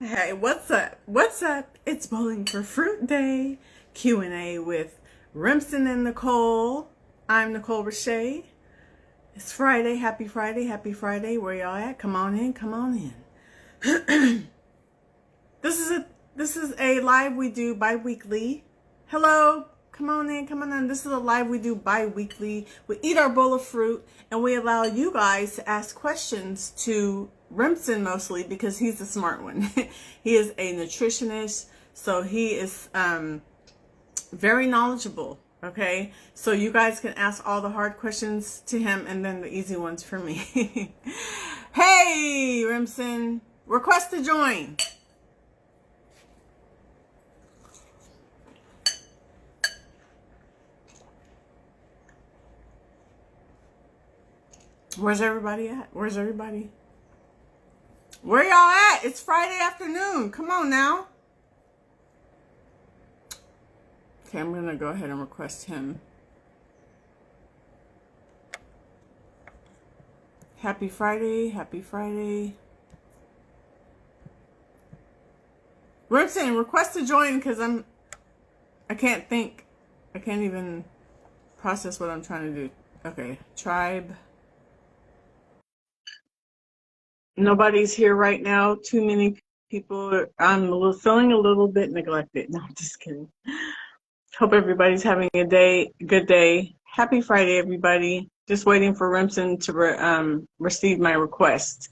Hey, what's up? What's up? It's Bowling for Fruit Day. Q&A with Remsen and Nicole. I'm Nicole Richey. It's Friday. Happy Friday. Happy Friday. Where y'all at? Come on in. Come on in. This is a live we do bi-weekly. Hello. Come on in. Come on in. This is a live we do bi-weekly. We eat our bowl of fruit and we allow you guys to ask questions to Remsen mostly because he's the smart one. He is a nutritionist, so he is very knowledgeable. Okay, so you guys can ask all the hard questions to him and then the easy ones for me. Hey, Remsen, request to join. Where's everybody at? Where's everybody? Where y'all at? It's Friday afternoon. Come on now. Okay, I'm going to go ahead and request him. Happy Friday. Happy Friday. Remsen, request to join because I can't think. I can't even process what I'm trying to do. Okay, tribe. Nobody's here right now. Too many people. I'm feeling a little bit neglected. No, I'm just kidding. Hope everybody's having a good day. Happy Friday, everybody. Just waiting for Remsen to receive my request.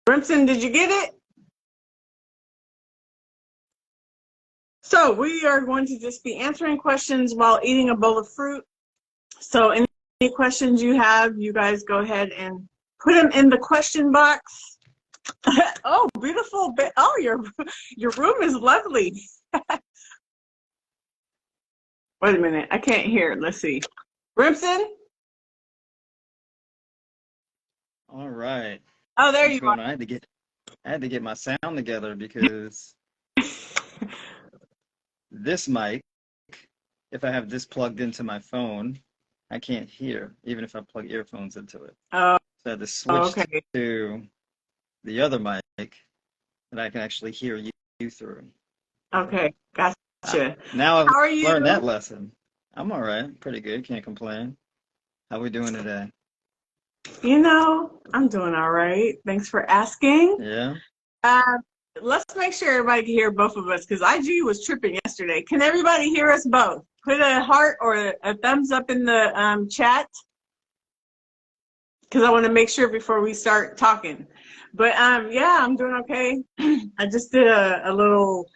Remsen, did you get it? So we are going to just be answering questions while eating a bowl of fruit. So any questions you have, you guys go ahead and put them in the question box. Oh, beautiful. Oh, your room is lovely. Wait a minute. I can't hear. Let's see. Remsen? All right. Oh, there What's you are. going on? I had to get my sound together because this mic, if I have this plugged into my phone, I can't hear, even if I plug earphones into it. Oh, So I had to switch okay. to the other mic that I can actually hear you through. Okay. Gotcha. Now I've How are you? learned that lesson. I'm all right. Pretty good. Can't complain. How we doing today? I'm doing all right. Thanks for asking. Yeah. Uh, let's make sure everybody can hear both of us because IG was tripping yesterday. Can everybody hear us both? Put a heart or a thumbs up in the chat because I want to make sure before we start talking. But yeah, I'm doing okay. I just did a little.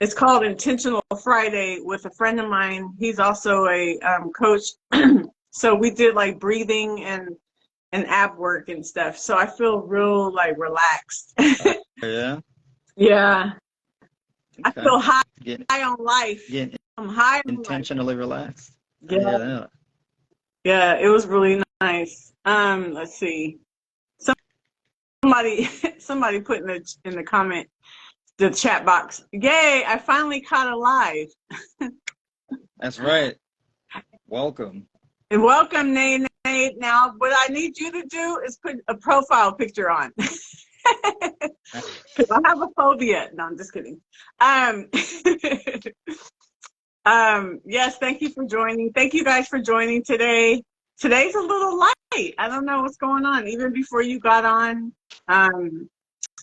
It's called Intentional Friday with a friend of mine. He's also a coach. So we did like breathing and ab work and stuff. So I feel real like relaxed. Yeah. Yeah. I Okay. feel high Getting on life. I'm high on life. intentionally relaxed. I Yeah. hear that. Yeah, it was really nice. Let's see. Somebody put in the comment, the chat box. Yay, I finally caught a live. That's right. Welcome. And welcome, Nate. Now, what I need you to do is put a profile picture on. Because I have a phobia. No, I'm just kidding. Yes, thank you for joining. Thank you guys for joining today. Today's a little light. I don't know what's going on. Even before you got on,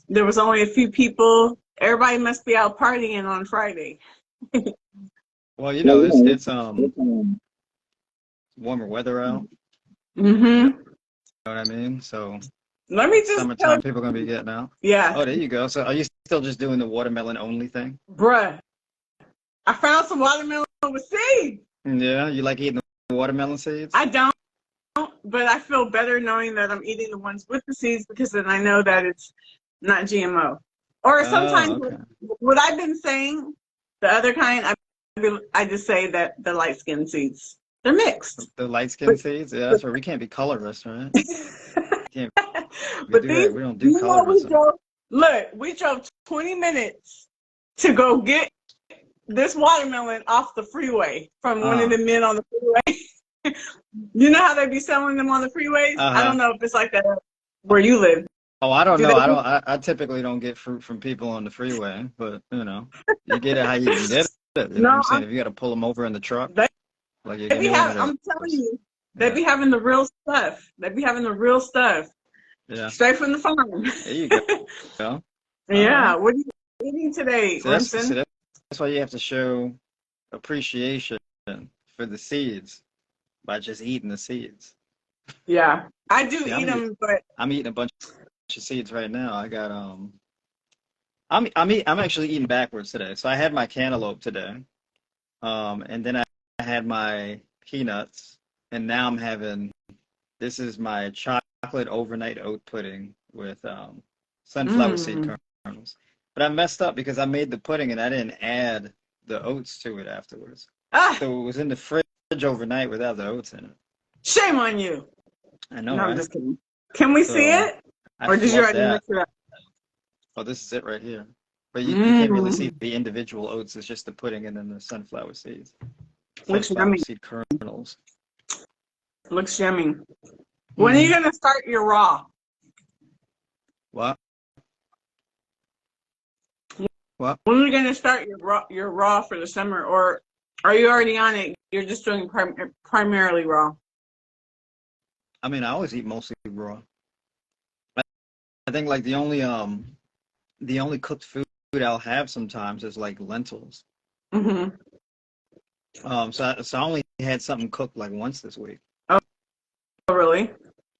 there was only a few people. Everybody must be out partying on Friday. Well, it's warmer weather out. Mm-hmm. You know what I mean? So Let me just summertime, people are gonna be getting out. Yeah. Oh, there you go. So are you still just doing the watermelon only thing? Bruh, I found some watermelon with seeds. Yeah, you like eating the watermelon seeds? I don't, but I feel better knowing that I'm eating the ones with the seeds because then I know that it's not GMO. Or sometimes Okay. what I've been saying, the other kind, I just say that the light skin seeds, they're mixed. The light skin seeds? Yeah, that's right. We can't be colorless, right? Can't But do these, that. We don't do colorism. we drove 20 minutes to go get this watermelon off the freeway from one of the men on the freeway. You know how they be selling them on the freeways? I don't know if it's like that where you live? Oh, I don't Do know. they? I typically don't get fruit from people on the freeway, but you know, you get it how you can get it. You know what No, I'm saying? If you got to pull them over in the truck, they, like you they can be do one having. of I'm telling those. you, they Yeah, be having the real stuff. They be having the real stuff yeah. straight from the farm. There you go. All Yeah. right. What are you eating today, So Remsen? that's why you have to show appreciation for the seeds by just eating the seeds. Yeah, I do See, eat them, but I'm eating a bunch of seeds right now. I got I'm actually eating backwards today. So I had my cantaloupe today. And then I had my peanuts, and now I'm having this is my chocolate overnight oat pudding with sunflower seed mm, kernels. But I messed up because I made the pudding and I didn't add the oats to it afterwards. ah, So it was in the fridge overnight without the oats in it. shame on you. I know, No, I'm right? just kidding. Can we see So it, I or did you flubbed already that. mix it up? Oh, this is it right here. But you can't really see Mm, the individual oats. It's just the pudding and then the sunflower seeds. looks Sunflower yummy. seed kernels. Looks yummy. When are you Mm-hmm. gonna start your raw? What? What? When are you gonna start your raw for the summer, or are you already on it? You're just doing primarily raw. I mean, I always eat mostly raw. I think like the only cooked food I'll have sometimes is like lentils. Mm-hmm. So I only had something cooked like once this week. Oh, really?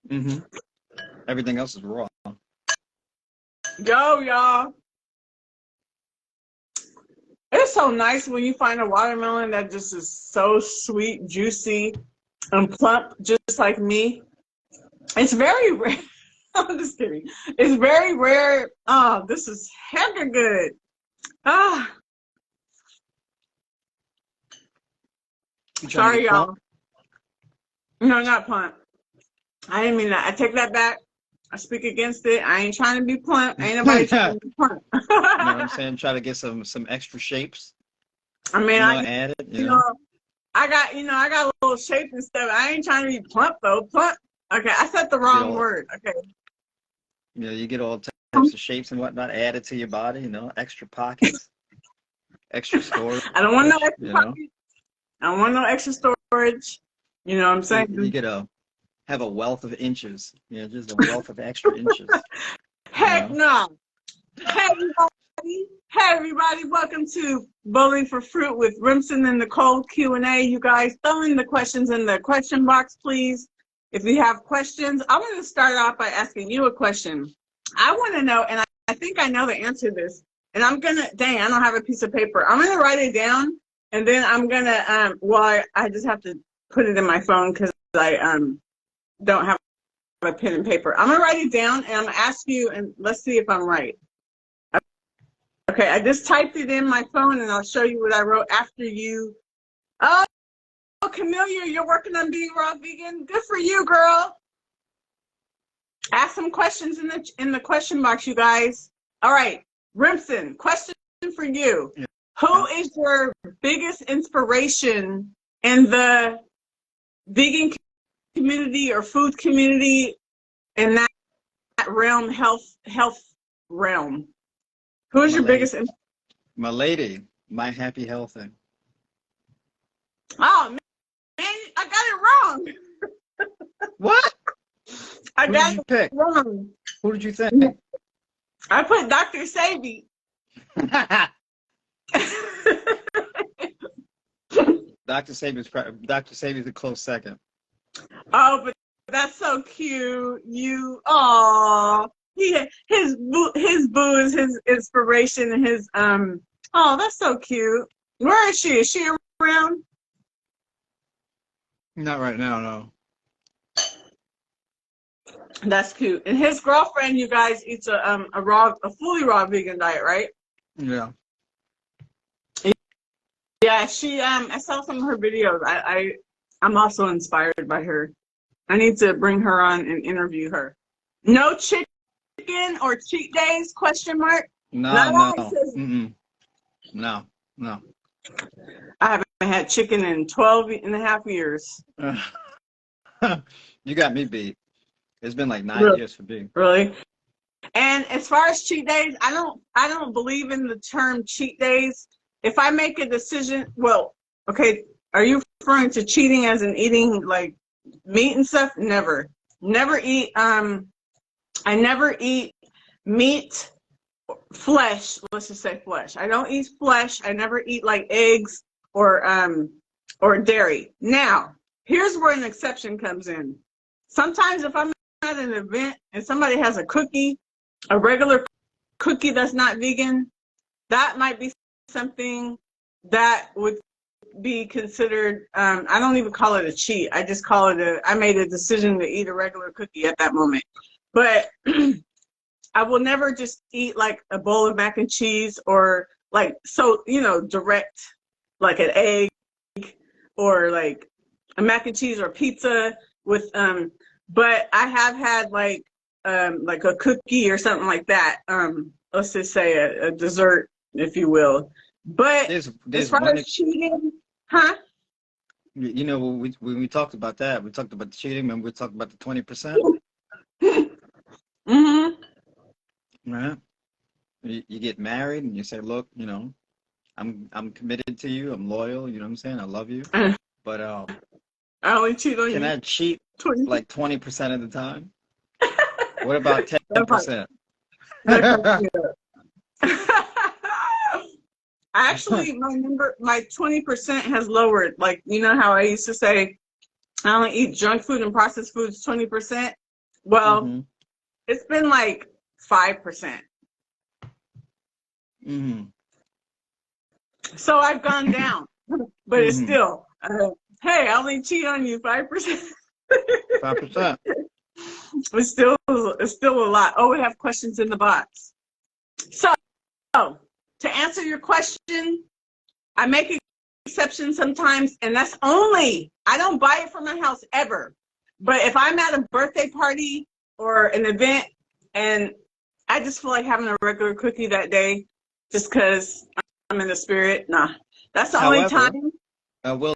Hmm. Everything else is raw. Go, y'all. It's so nice when you find a watermelon that just is so sweet, juicy, and plump, just like me. It's very rare. I'm just kidding. It's very rare. Oh, this is hecka good. Ah, You trying to sorry, get plump? y'all. No, not plump. I didn't mean that. I take that back. I speak against it. I ain't trying to be plump. Ain't nobody You trying to be plump. know what I'm saying? Try to get some extra shapes, I mean, add it, you know, I got a little shape and stuff. I ain't trying to be plump though. Plump. Okay, I said the get wrong all, word. Okay. you get all types of shapes and whatnot added to your body, extra pockets, extra storage, I don't want no extra you know. pockets. I don't want no extra storage. You know what I'm You saying? get have a wealth of inches, just a wealth of extra inches, you Heck know. no. Hey everybody. Hey everybody. Welcome to Bowling for Fruit with Remsen and Nicole Q&A. You guys throw in the questions in the question box, please. If you have questions, I'm going to start off by asking you a question. I want to know, and I think I know the answer to this, and I'm going to, dang, I don't have a piece of paper. I'm going to write it down, and then I'm going to, I just have to put it in my phone because I don't have a pen and paper. I'm going to write it down, and I'm going to ask you, and let's see if I'm right. Okay, I just typed it in my phone, and I'll show you what I wrote after you. Oh, Camellia, you're working on being raw vegan. Good for you, girl. Ask some questions in the question box, you guys. All right, Remsen, question for you. Yeah. Who is your biggest inspiration in the vegan community or food community in that realm, health realm? Who is My your lady, biggest? my happy healthy. Oh man, I got it wrong. What? I Who did got you it pick? wrong. Who did you think? I put Dr. Sabi. Dr. Sabi's a close second. Oh, but that's so cute. His boo is his inspiration and his oh, that's so cute. Where is she? Is she around? Not right now, no. That's cute. And his girlfriend, you guys, eats a fully raw vegan diet, right? Yeah. Yeah, she I saw some of her videos. I'm also inspired by her. I need to bring her on and interview her. No chicken or cheat days? Question mark. No, Not I. no. Says Mm-mm. No, no. I haven't had chicken in 12 and a half years. You got me beat. It's been like 9 Really? years for me. Really? And as far as cheat days, I don't believe in the term cheat days. If I make a decision, well, okay, are you referring to cheating as in eating like meat and stuff? Never. Never eat I never eat meat, flesh, let's just say flesh. I don't eat flesh. I never eat like eggs or dairy. Now, here's where an exception comes in. Sometimes if I'm at an event and somebody has a regular cookie that's not vegan, that might be something that would be considered, I don't even call it a cheat. I just call it I made a decision to eat a regular cookie at that moment. But I will never just eat like a bowl of mac and cheese or like, so, direct, like an egg or like a mac and cheese or pizza with, but I have had like a cookie or something like that. Let's just say a dessert, if you will. But There's as there's far one. as cheating, huh? When we talked about that, we talked about the cheating, and we talked about the 20%. Mm-hmm. Right? You get married, and you say, "Look, I'm committed to you. I'm loyal. You know what I'm saying? I love you. But I only cheat on can you I cheat 20. like 20% of the time? What about That part- 10%?" that cracks me up. Actually, my 20% has lowered. Like, you know how I used to say I only eat junk food and processed foods 20%? Well, Mm-hmm. it's been like 5%. Mm-hmm. So I've gone down, but it's Mm-hmm. still, hey, I only cheat on you 5%. 5%. It's still a lot. Oh, we have questions in the box. So to answer your question, I make exceptions sometimes, and that's only, I don't buy it from my house ever. But if I'm at a birthday party or an event and I just feel like having a regular cookie that day just because I'm in the spirit, nah. That's the only However, time. I will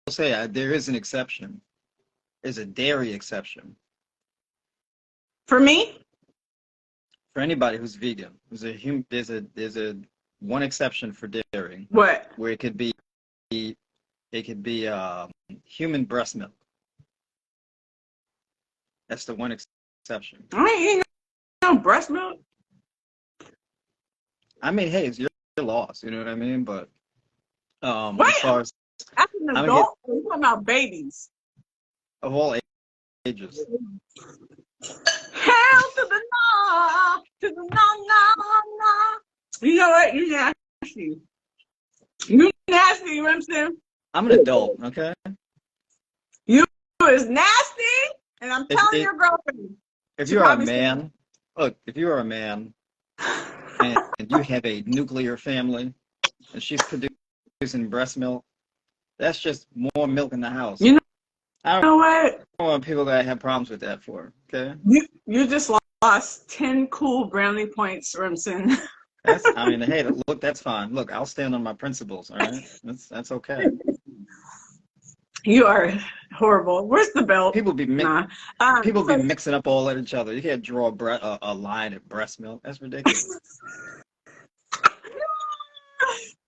say there is an exception. There's a dairy exception For me, for anybody who's vegan. There's a one exception for dairy what? where it could be human breast milk. That's the one exception. I ain't eating no breast milk. I mean, hey, it's your loss. You know what I mean? But Wait, as far as as an I'm gonna get adult, we're talking about babies. of all ages. Hell to the no, to the no, no, no. You know what? You nasty. You nasty, you know what I'm saying? I'm an adult, okay? You is nasty, and I'm If telling if, your girlfriend. if She you are a probably said, man, look, if you are a man and you have a nuclear family and she's producing breast milk, that's just more milk in the house. you I don't know what? want people that have problems with that for, okay? You just lost 10 cool brownie points, Remsen. I mean, hey, look, that's fine. Look, I'll stand on my principles, all right? That's okay. You are horrible. Where's the belt? People be Nah. mixing up all at each other. You can't draw a line at breast milk. That's ridiculous.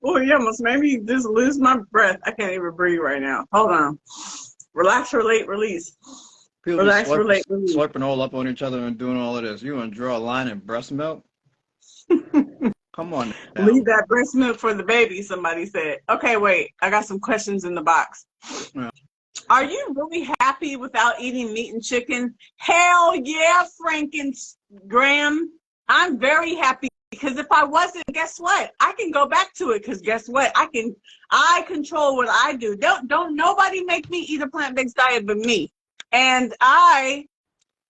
Oh, you almost made me just lose my breath. I can't even breathe right now. Hold on. Relax, relate, release. People be Relax, relate, release. slurping all up on each other and doing all of this. You want to draw a line in breast milk? Come on now. Leave that breast milk for the baby, somebody said. Okay, wait. I got some questions in the box. Yeah. Are you really happy without eating meat and chicken? Hell yeah, Graham. I'm very happy because if I wasn't, guess what? I can go back to it because guess what? I control what I do. Don't nobody make me eat a plant-based diet but me. And I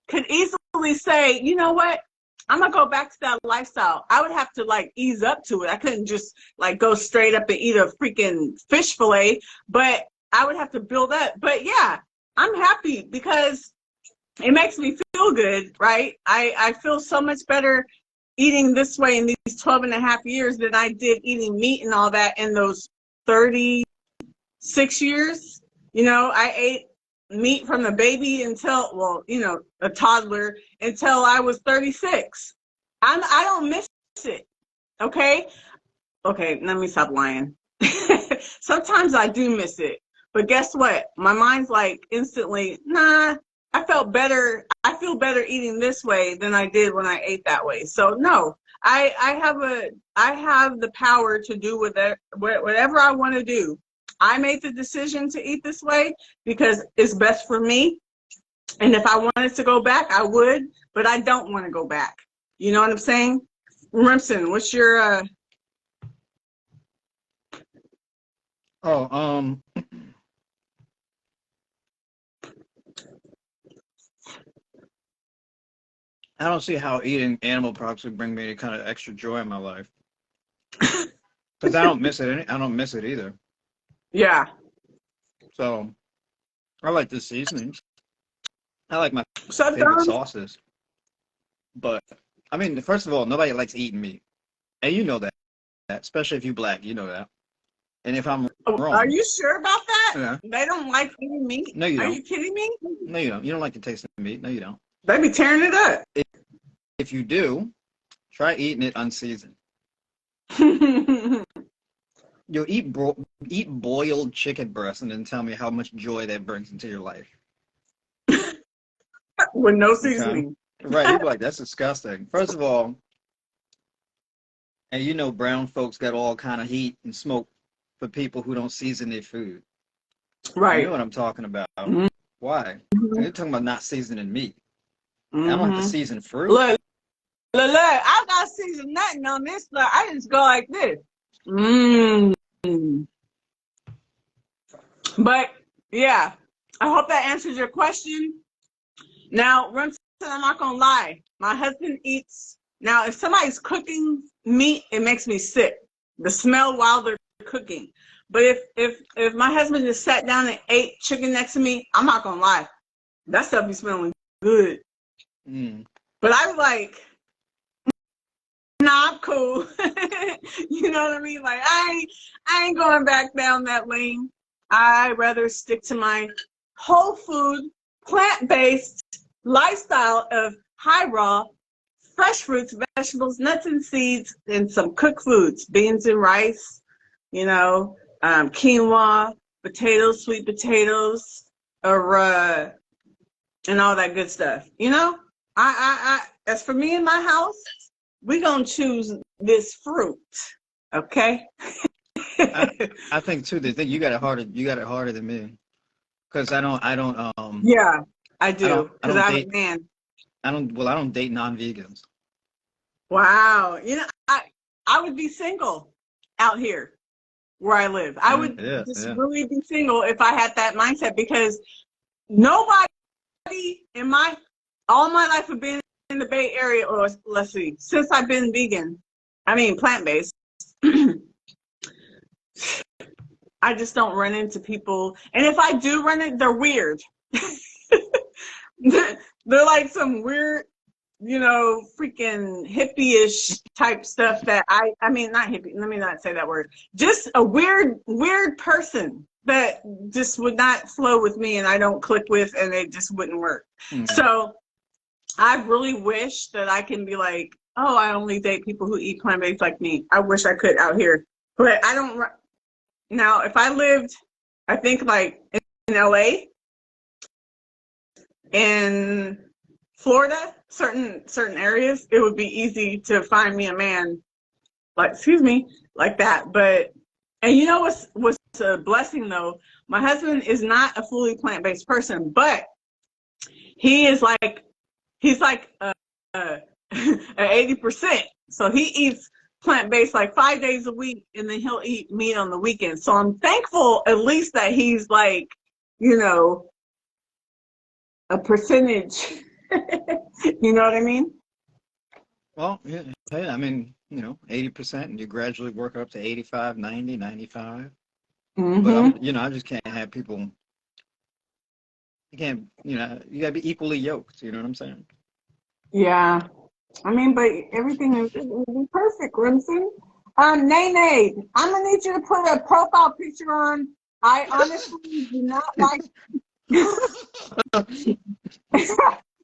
could easily say, you know what? I'm gonna go back to that lifestyle. I would have to like ease up to it. I couldn't just like go straight up and eat a freaking fish fillet, but I would have to build up. But yeah, I'm happy because it makes me feel good, right? I feel so much better eating this way in these 12 and a half years than I did eating meat and all that in those 36 years. You know, I ate meat from the baby until, well, you know, a toddler until I was 36. I don't miss it. Okay. Okay. Let me stop lying. Sometimes I do miss it, but guess what? My mind's like instantly, nah, I felt better. I feel better eating this way than I did when I ate that way. So no, I have the power to do whatever I want to do. I made the decision to eat this way because it's best for me. And if I wanted to go back, I would, but I don't want to go back. You know what I'm saying? Remsen, what's your Oh, I don't see how eating animal products would bring me any kind of extra joy in my life. Because I don't miss it. I don't miss it either. yeah. So I like the seasonings. I like my favorite Sometimes sauces. But I mean, first of all, nobody likes eating meat, and you know that, especially if you're black, you know that. And if I'm are wrong, you sure about that? yeah, They don't like eating meat? no, you Are don't. you kidding me? No, you don't. You don't like the taste of meat. No, you don't. They be tearing it up. If you do, try eating it unseasoned. You'll eat boiled chicken breast and then tell me how much joy that brings into your life. With no Okay. seasoning. Right, you'd be like, that's disgusting. First of all, and you know brown folks got all kind of heat and smoke for people who don't season their food. You know Right. what I'm talking about. Mm-hmm. Why? And you're talking about not seasoning meat. I don't have to Mm-hmm. season fruit. Look, I got season nothing on this. Look, I just go like this. Mmm. But yeah, I hope that answers your question. Now, Remsen, I'm not gonna lie. My husband eats. Now, if somebody's cooking meat, it makes me sick. The smell while they're cooking. But if my husband just sat down and ate chicken next to me, I'm not gonna lie. That stuff be smelling good. Mm. But I was like, nah, I'm cool. You know what I mean? Like I ain't going back down that lane. I'd rather stick to my whole food, plant-based lifestyle of high raw, fresh fruits, vegetables, nuts and seeds, and some cooked foods, beans and rice, you know, quinoa, potatoes, sweet potatoes, or and all that good stuff. You know, as for me in my house, we gonna choose this fruit, okay? I think too. The thing you got it harder. You got it harder than me. Because Yeah, I I don't, do, I because don't I'm a date, man. I don't date non-vegans. Wow, you know, I would be single out here where I live. I would Yeah, just yeah. really be single if I had that mindset because nobody in my all my life have been in the Bay Area, or let's see, since I've been vegan, I mean plant-based. I just don't run into people, and if I do run it, they're weird. They're like some weird, you know, freaking hippie-ish type stuff that I mean, not hippie, let me not say that word. Just a weird person that just would not flow with me and I don't click with and it just wouldn't work. Mm. So I really wish that I can be like, oh, I only date people who eat plant-based like me. I wish I could out here. But I don't. Now, if I lived, I think like in LA, in Florida, certain areas, it would be easy to find me a man like, excuse me, like that. But and you know what's a blessing though? My husband is not a fully plant-based person, but he is like he's like uh 80%. So he eats plant-based like 5 days a week, and then he'll eat meat on the weekend. So I'm thankful at least that he's like, you know, a percentage. You know what I mean? Well, yeah, yeah, I mean, 80%, and you gradually work up to 85, 90, 95. But Mm-hmm. I just can't have people, you can't, you gotta be equally yoked. You know what I'm saying? Yeah. I mean, but everything is it would be perfect, Remsen. Nene, I'm gonna need you to put a profile picture on. I honestly do not like.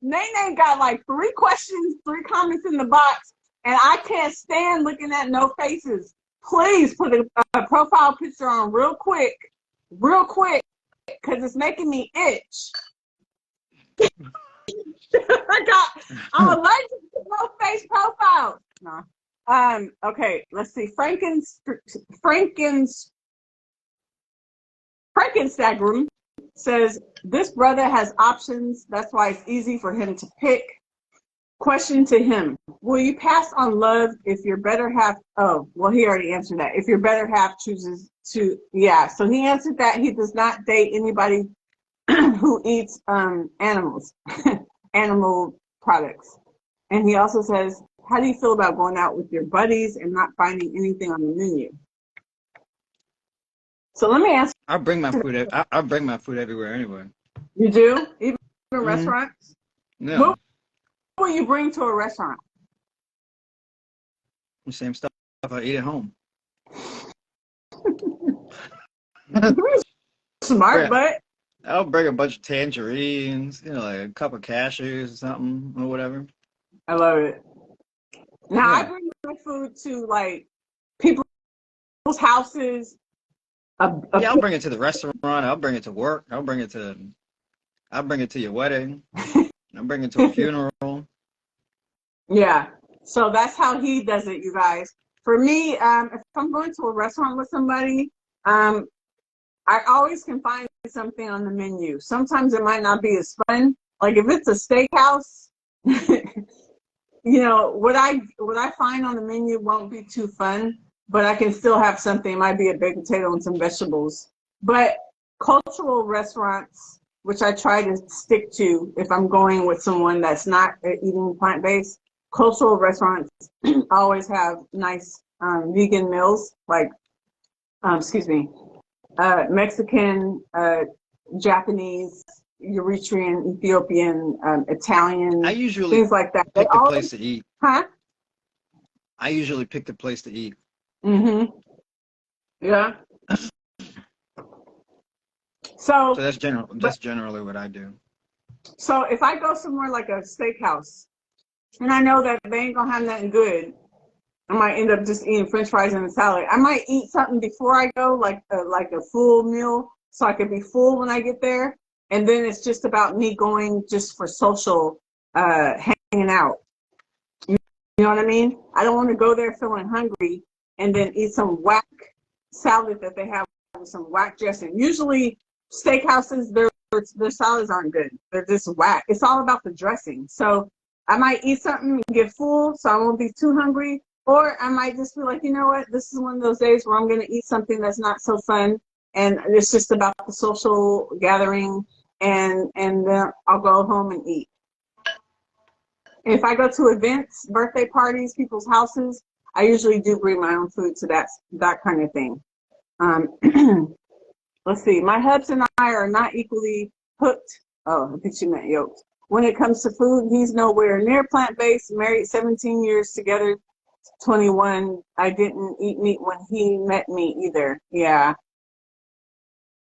Nene got like 3 questions, 3 comments in the box, and I can't stand looking at no faces. Please put a profile picture on real quick, because it's making me itch. I'm allergic to no face profiles. No. Okay, let's see. Frankenstagrum says this brother has options. That's why it's easy for him to pick. Question to him: will you pass on love if your better half? Oh, well, he already answered that. If your better half chooses to, yeah. So he answered that he does not date anybody who eats animals, animal products. And he also says, how do you feel about going out with your buddies and not finding anything on the menu? So let me ask. I bring my food. I bring my food everywhere anyway. You do? Even restaurants? Yeah. What will you bring to a restaurant? The same stuff I eat at home. Smart, but I'll bring a bunch of tangerines, like a cup of cashews or something or whatever. I love it. Now, Yeah. I bring my food to like people's houses. Yeah, I'll bring it to the restaurant. I'll bring it to work. I'll bring it to your wedding. I'll bring it to a funeral. Yeah. So that's how he does it, you guys. For me, if I'm going to a restaurant with somebody, I always can find something on the menu. Sometimes it might not be as fun. Like if it's a steakhouse, what I find on the menu won't be too fun, but I can still have something. It might be a baked potato and some vegetables. But cultural restaurants, which I try to stick to if I'm going with someone that's not eating plant-based, cultural restaurants always have nice vegan meals, like, Mexican, Japanese, Eritrean, Ethiopian, Italian, I usually things like that. pick the place to eat. Huh? I usually pick the place to eat. Mm-hmm. Yeah. So that's generally what I do. So if I go somewhere like a steakhouse and I know that they ain't gonna have nothing good, I might end up just eating French fries and a salad. I might eat something before I go, like a full meal, so I can be full when I get there. And then it's just about me going just for social, hanging out. You know what I mean? I don't want to go there feeling hungry and then eat some whack salad that they have with some whack dressing. Usually steakhouses, their salads aren't good. They're just whack. It's all about the dressing. So I might eat something and get full so I won't be too hungry. Or I might just be like, you know what? This is one of those days where I'm going to eat something that's not so fun. And it's just about the social gathering. And then I'll go home and eat. If I go to events, birthday parties, people's houses, I usually do bring my own food to that kind of thing. Let's see. My hubs and I are not equally hooked. Oh, I think she meant yoked. When it comes to food, he's nowhere near plant-based, married 17 years together, 21. I didn't eat meat when he met me either. Yeah.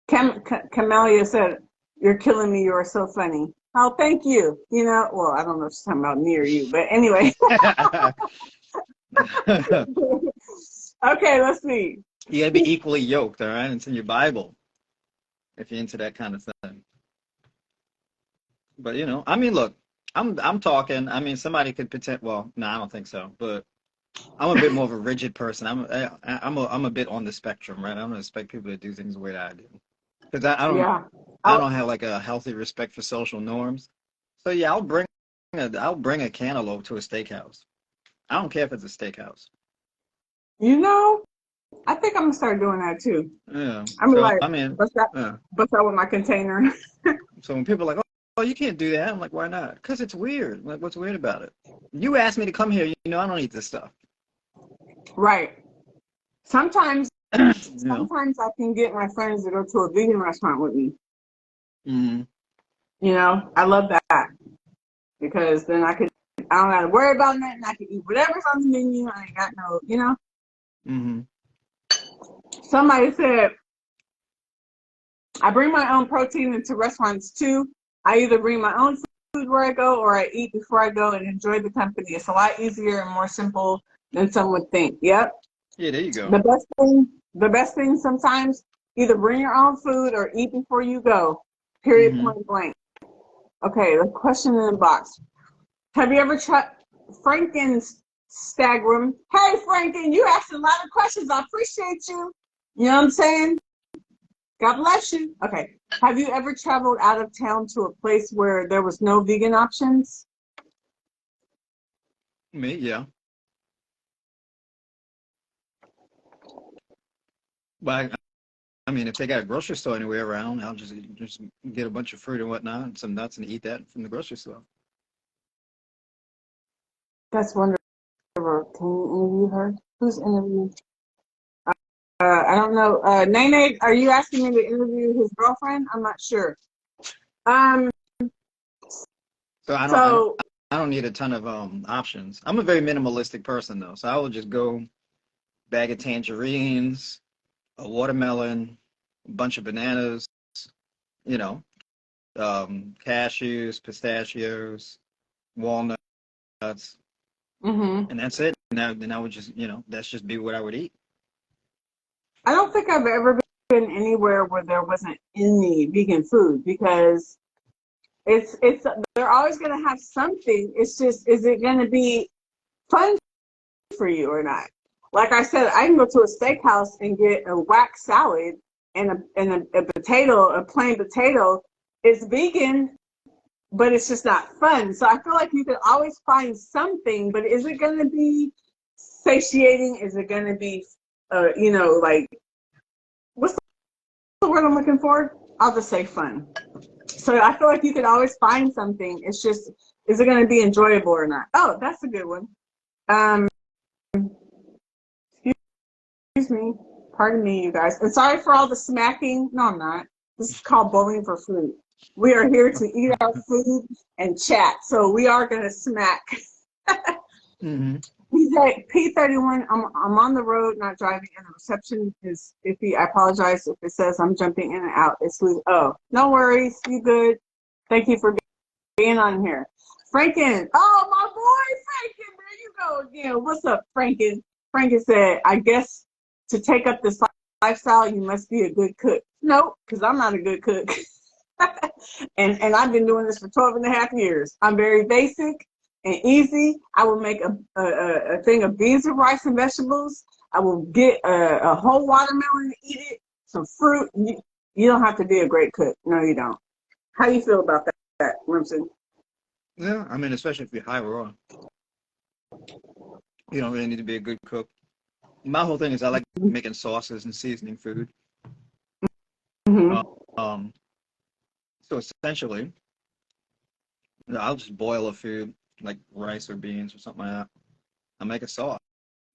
Camelia said, you're killing me. You are so funny. Oh, thank you. Well, I don't know if she's talking about me or you, but anyway. Okay, let's see. You gotta be equally yoked, all right? It's in your Bible if you're into that kind of thing. But I mean, look, I'm talking. I mean, somebody could pretend. Well, no, I don't think so. But I'm a bit more of a rigid person. I'm a bit on the spectrum, right? I don't expect people to do things the way that I do because I don't have like a healthy respect for social norms. So yeah, I'll bring a cantaloupe to a steakhouse. I don't care if it's a steakhouse. I think I'm gonna start doing that too. Yeah. I'm So like, I mean, bust out with my container. so when people are like, oh, you can't do that, I'm like, why not? Because it's weird. Like, what's weird about it? You asked me to come here. I don't eat this stuff. Right. Sometimes I can get my friends to go to a vegan restaurant with me. Mm-hmm. I love that because then I don't gotta worry about nothing. I can eat whatever's on the menu. I ain't got Mm-hmm. Somebody said, I bring my own protein into restaurants too. I either bring my own food where I go or I eat before I go and enjoy the company. It's a lot easier and more simple than some would think. Yep. Yeah, there you go. The best thing sometimes, either bring your own food or eat before you go. Period, Mm-hmm. point blank. Okay, the question in the box. Have you ever tried Franken's Stagrum? Hey, Franken, you asked a lot of questions. I appreciate you. You know what I'm saying? God bless you. Okay. Have you ever traveled out of town to a place where there was no vegan options? Me, yeah. But I mean, if they got a grocery store anywhere around, I'll just get a bunch of fruit and whatnot, and some nuts, and eat that from the grocery store. That's wonderful. Can you interview her? Who's interviewing? I don't know. Nene, are you asking me to interview his girlfriend? I'm not sure. Um, So so I don't need a ton of options. I'm a very minimalistic person though, so I will just go bag of tangerines, a watermelon, a bunch of bananas, you know, cashews, pistachios, walnuts, hmm and that's it. Then I would just, that's just be what I would eat. I don't think I've ever been anywhere where there wasn't any vegan food because it's they're always going to have something. It's just, is it going to be fun for you or not? Like I said, I can go to a steakhouse and get a whack salad and a potato, a plain potato. It's vegan, but it's just not fun. So I feel like you could always find something, but is it going to be satiating? Is it going to be, like, what's the word I'm looking for? I'll just say fun. So I feel like you could always find something. It's just, is it going to be enjoyable or not? Oh, that's a good one. Um, excuse me. Pardon me, you guys. And sorry for all the smacking. No, I'm not. This is called Bowling for Fruit. We are here to eat our food and chat. So we are going to smack. Hmm. P31, I'm on the road, not driving, and the reception is iffy. I apologize if it says I'm jumping in and out. Oh, no worries. You good. Thank you for being on here. Franken. Oh, my boy, Franken. There you go again. What's up, Franken? Franken said, I guess to take up this lifestyle, you must be a good cook. Nope, because I'm not a good cook. and I've been doing this for 12 and a half years. I'm very basic and easy. I will make a thing of beans and rice and vegetables. I will get a whole watermelon and eat it, some fruit. You don't have to be a great cook. No, you don't. How do you feel about that, Rimson? Yeah, I mean, especially if you're high raw, you don't really need to be a good cook. My whole thing is I like making sauces and seasoning food. Mm-hmm. Uh, um, so essentially, I'll just boil a food like rice or beans or something like that. I'll make a sauce.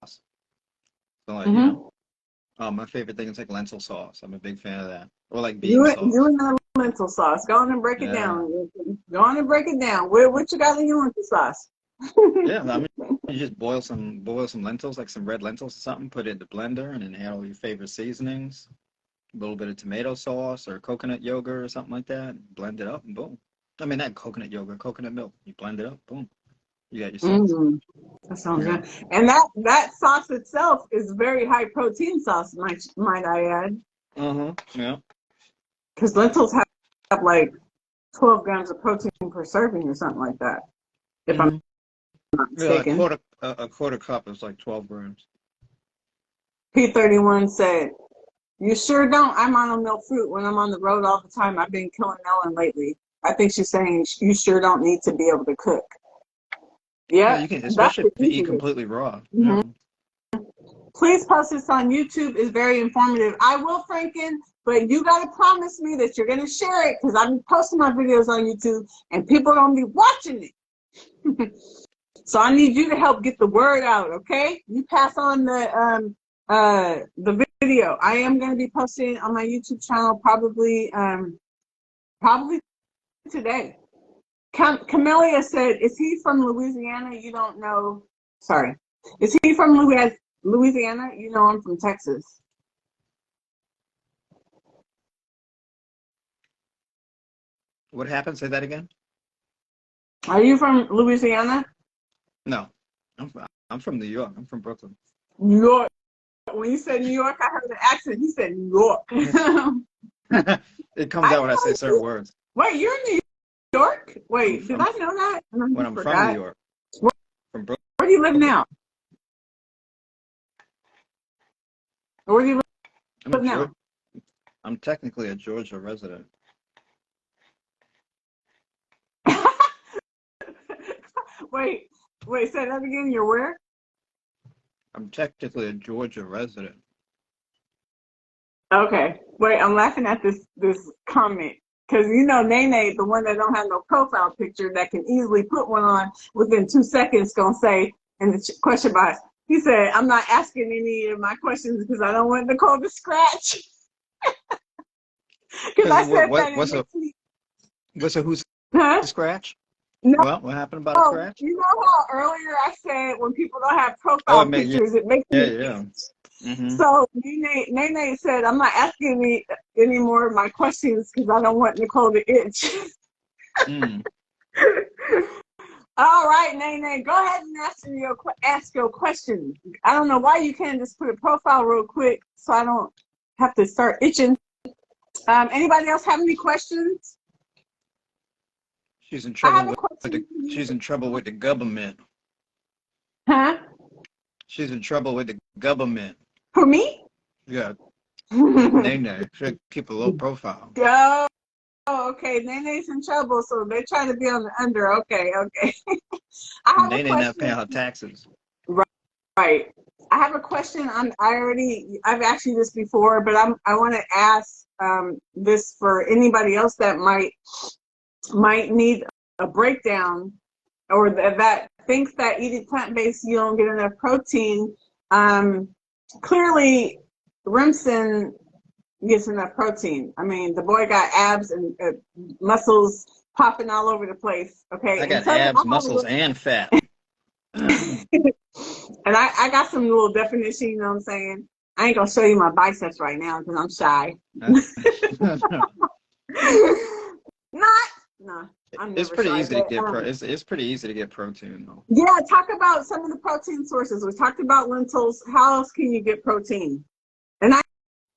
So like, Mm-hmm. my favorite thing is like lentil sauce. I'm a big fan of that. Or like You, bean you sauce. and the lentil sauce. Go on and break it Yeah. down. Go on and break it down. What you got in your lentil sauce? Yeah, I mean, you just boil some lentils, like some red lentils or something, put it in the blender and then add all your favorite seasonings, a little bit of tomato sauce or coconut yogurt or something like that. Blend it up and boom. I mean, not coconut yogurt, coconut milk. You blend it up, boom. You got your sauce. Mm, that sounds Yeah. good. And that sauce itself is very high protein sauce, might I add, Uh-huh. Yeah. because lentils have like 12 grams of protein per serving or something like that, if I'm Mm-hmm. not Yeah, mistaken. a quarter cup is like 12 grams. P31 said, "You sure don't. I'm on a milk fruit when I'm on the road all the time. I've been killing Ellen lately." I think she's saying you sure don't need to be able to cook. Yeah, Yep, you can, that's especially the if you eat easiest. completely raw. Yeah. Mhm. Please post this on YouTube. It's very informative. I will, Franken, but you got to promise me that you're going to share it because I'm posting my videos on YouTube and people are going to be watching it. So I need you to help get the word out, okay? You pass on the video. I am going to be posting on my YouTube channel probably today. Camellia said, "Is he from Louisiana? You don't know." Sorry. Is he from Louisiana? You know I'm from Texas. What happened? Say that again. Are you from Louisiana? No, I'm from New York. I'm from Brooklyn. New York. When you said New York, I heard the accent. He said New York. It comes out when I say certain words. Wait, you're in New York? Wait, did I'm I know that? And I when I'm from New forgot. York, from Where do you live Brooklyn. now? Where do you I'm a live now? I'm technically a Georgia resident. Wait, say that again. You're where? I'm technically a Georgia resident. Okay. Wait, I'm laughing at this comment. Because you know Nene, the one that don't have no profile picture that can easily put one on within 2 seconds, gonna say in the question box, he said, I'm not asking any of my questions because I don't want Nicole to scratch. Because I Because said that in the tweet. what's a who's Huh? scratch? No, Well, what happened about a scratch? you know how earlier I said when people don't have Oh, profile pictures, it makes yeah, me yeah. itch. Mm-hmm. So Nene said, I'm not asking any more of my questions because I don't want Nicole to itch. Mm. All right, Nene, go ahead and ask your question. I don't know why you can't just put a profile real quick so I don't have to start itching. Anybody else have any questions? She's in I have trouble a with question. she's in trouble with the government. Huh? She's in trouble with the government. For me? Yeah, Nene should keep a low profile. Go. Oh, okay. Nene's in trouble, so they're trying to be on the under. Okay. I have a Nene not paying question. her taxes. Right. I have a question. I've asked you this before, but I want to ask this for anybody else that might need a breakdown, or that thinks that eating plant-based you don't get enough protein. Clearly, Remsen gets enough protein. I mean, the boy got abs and muscles popping all over the place. Okay, I and got tell me, abs, muscles, and fat. and I got some little definition. You know what I'm saying? I ain't gonna show you my biceps right now because I'm shy. Not, no, I'm It's never pretty shy. easy to But get it's pretty easy to get protein though. yeah, talk about some of the protein sources. We talked about lentils. How else can you get protein? And I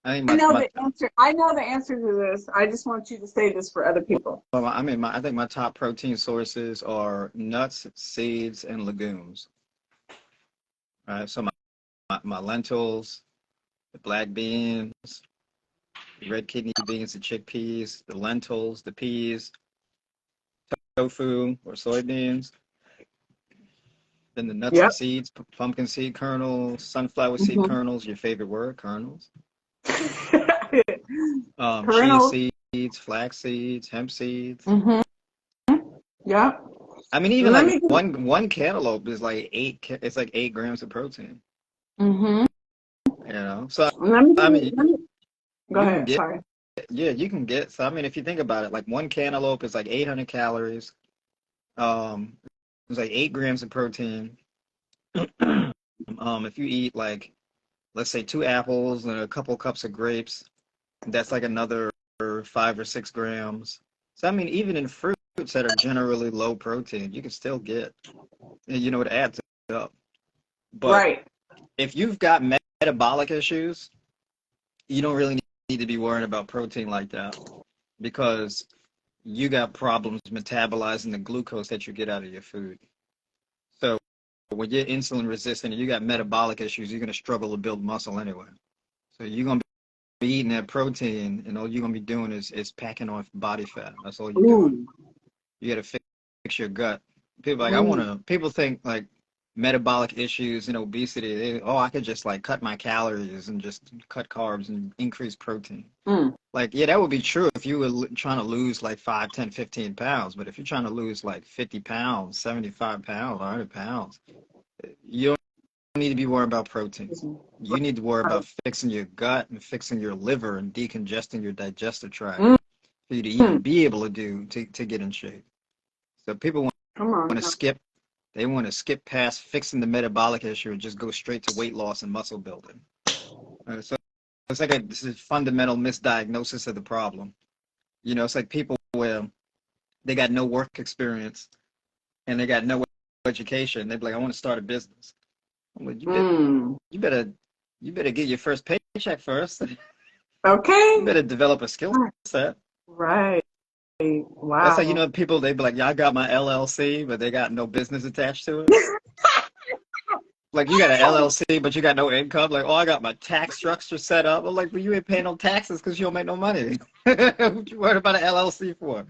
think I know the answer. I know the answer to this. I just want you to say this for other people. I think my top protein sources are nuts, seeds, and legumes. Right, so my lentils, the black beans, the red kidney beans, the chickpeas, the lentils, the peas, tofu or soybeans. Then the nuts and Yep. seeds, pumpkin seed kernels, sunflower seed Mm-hmm. kernels, your favorite word, kernels. Chia Kernels. seeds, flax seeds, hemp seeds. Mm-hmm. Yep. I mean, even Let like me. one cantaloupe is like it's like 8 grams of protein. Mm-hmm. You know, so Let me. I mean, Let me go you can ahead. get Sorry. yeah, you can get. So I mean, if you think about it, like one cantaloupe is like 800 calories. Um, it's like 8 grams of protein. If you eat like, let's say 2 apples and a couple cups of grapes, that's like another 5 or 6 grams. So I mean, even in fruits that are generally low protein, you can still get, you know, it adds up. But Right. if you've got metabolic issues, you don't really need to be worrying about protein like that because you got problems metabolizing the glucose that you get out of your food. So when you're insulin resistant and you got metabolic issues, you're going to struggle to build muscle anyway. So you're going to be eating that protein, and all you're going to be doing is packing off body fat. That's all you're doing. Ooh. You got to fix your gut. People like I want Ooh. to. People think like metabolic issues and obesity. I could just like cut my calories and just cut carbs and increase protein. Mm. Like, yeah, that would be true if you were trying to lose like 5, 10, 15 pounds. But if you're trying to lose like 50 pounds, 75 pounds, 100 pounds, you don't need to be worried about protein. You need to worry about fixing your gut and fixing your liver and decongesting your digestive tract Mm. for you to even be able to to get in shape. So people want Come on. to skip. They want to skip past fixing the metabolic issue and just go straight to weight loss and muscle building. So this is fundamental misdiagnosis of the problem. You know, it's like people where they got no work experience and they got no education. They'd be like, I want to start a business. I'm like, you better get your first paycheck first. Okay. You better develop a skill set. Right. Wow. That's how you know people, they be like, yeah, I got my LLC, but they got no business attached to it. Like, you got an LLC, but you got no income. Like, oh, I got my tax structure set up. I'm like, well, you ain't paying no taxes because you don't make no money. What you worried about an LLC for?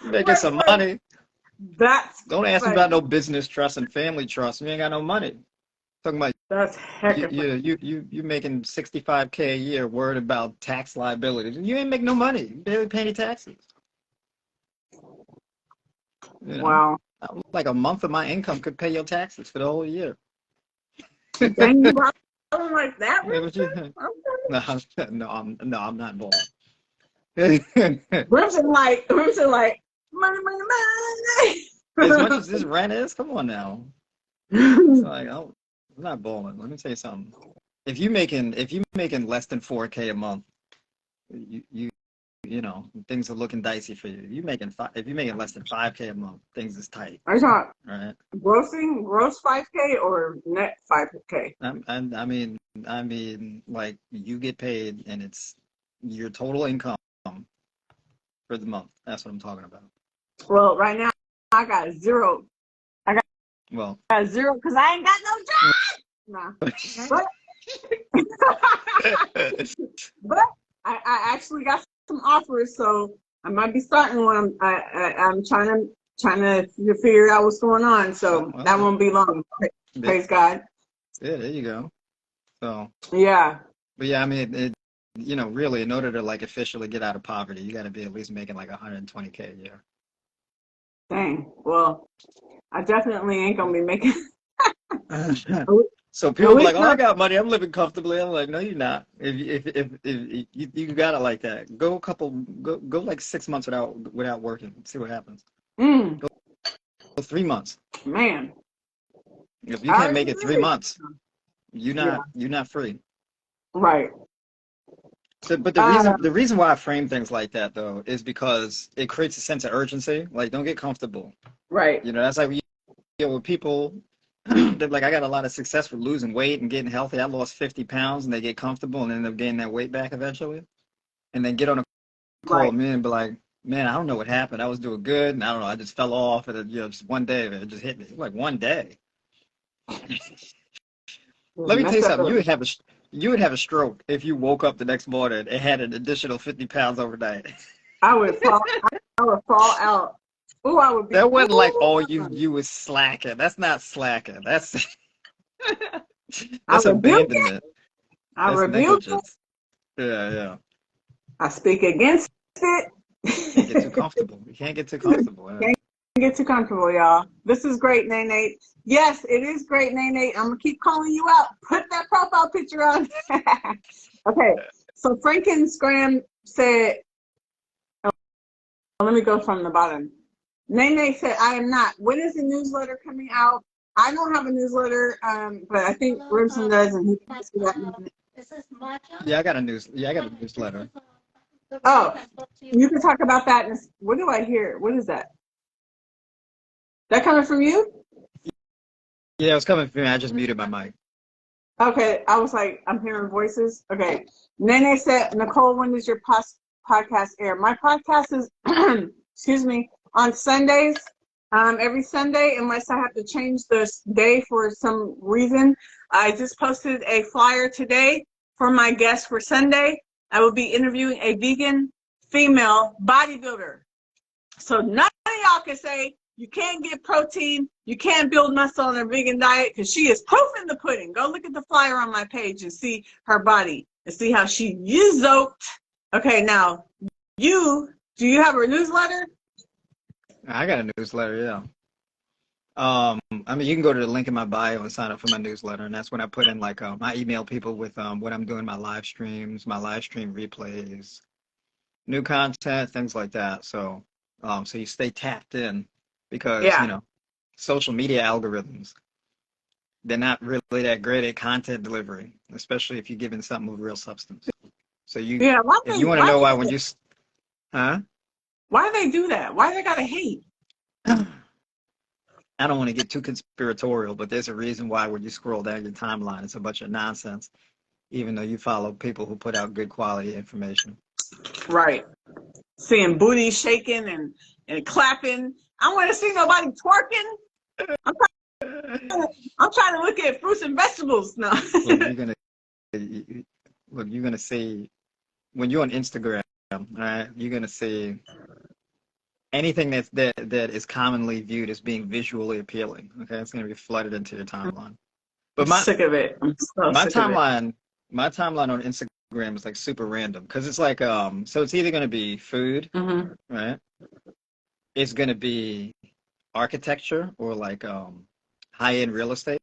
You making some money. Don't ask me about no business trust and family trust. You ain't got no money. Talking about that's heck of you making $65K a year, worried about tax liabilities. You ain't make no money. You barely pay any taxes. You know? Wow. Like a month of my income could pay your taxes for the whole year. Dang, you problem like that? No, I'm not born. Brimson like money. As much as this rent is, come on now. It's like, I'm not balling. Let me tell you something. If you making less than 4K a month, you know, things are looking dicey for you. If you're making less than 5K a month, things is tight. Are you talking right? Gross 5K or net 5K? I mean, like, you get paid and it's your total income for the month. That's what I'm talking about. Well, right now I got zero. I got zero because I ain't got no job. But I actually got some offers, so I might be starting one. I'm trying to figure out what's going on, so that won't be long. Praise God. Yeah, there you go. So yeah. But yeah, I mean, you know, really, in order to like officially get out of poverty, you got to be at least making like 120K a year. Dang. Well, I definitely ain't gonna be making. So people are like, "Oh, I got money. I'm living comfortably." I'm like, "No, you're not. If you got it like that, go like 6 months without working. See what happens. Go 3 months. Man, if you can't make it 3 months, you're not free. Right. So, but the reason why I frame things like that though is because it creates a sense of urgency. Like, don't get comfortable. Right. You know, that's like with people. They're like, I got a lot of success with losing weight and getting healthy. I lost 50 pounds, and they get comfortable and end up gaining that weight back eventually. And then get on a call with me and be like, man, I don't know what happened. I was doing good, and I don't know, I just fell off, and just one day it just hit me. Like, one day. Let me tell you something. You would have a stroke if you woke up the next morning and had an additional 50 pounds overnight. I would fall out. Ooh, I would be. That wasn't like, oh, you was slacking. That's not slacking. That's abandonment. I rebuke it. Yeah. I speak against it. You can't get too comfortable. You can't get too comfortable. Can't get too comfortable, y'all. This is great, Nate. Yes, it is great, Nate. I'm gonna keep calling you out. Put that profile picture on. Okay. So Franken said, let me go from the bottom. Nene said, I am not. When is the newsletter coming out? I don't have a newsletter, but I think Brimson does, and he can see that. Yeah, I got a newsletter. Oh, you can talk about that. What do I hear? What is that? That coming from you? Yeah, it was coming from me. I just muted my mic. Okay, I was like, I'm hearing voices. Okay. Nene said, Nicole, when does your podcast air? My podcast is, excuse me, on Sundays, every Sunday, unless I have to change the day for some reason. I just posted a flyer today for my guest for Sunday. I will be interviewing a vegan female bodybuilder. So none of y'all can say you can't get protein, you can't build muscle on a vegan diet, because she is proof in the pudding. Go look at the flyer on my page and see her body and see how she yoked. Okay, now, do you have a newsletter? I got a newsletter, yeah. I mean, you can go to the link in my bio and sign up for my newsletter, and that's when I put in like I email people with what I'm doing, my live streams, my live stream replays, new content, things like that. So, so you stay tapped in, because you know, social media algorithms, they're not really that great at content delivery, especially if you're giving something with real substance. So if you want to know why when you, huh? Why do they do that? Why they gotta hate? I don't want to get too conspiratorial, but there's a reason why when you scroll down your timeline, it's a bunch of nonsense, even though you follow people who put out good quality information. Right. Seeing booty shaking and clapping. I want to see nobody twerking. I'm trying to look at fruits and vegetables now. You're gonna see when you're on Instagram, all right, you're gonna see anything that is commonly viewed as being visually appealing. Okay, it's gonna be flooded into your timeline. But I'm sick of it. I'm so my sick of it. my timeline on Instagram is like super random because it's like so it's either gonna be food, right? It's gonna be architecture or like high-end real estate.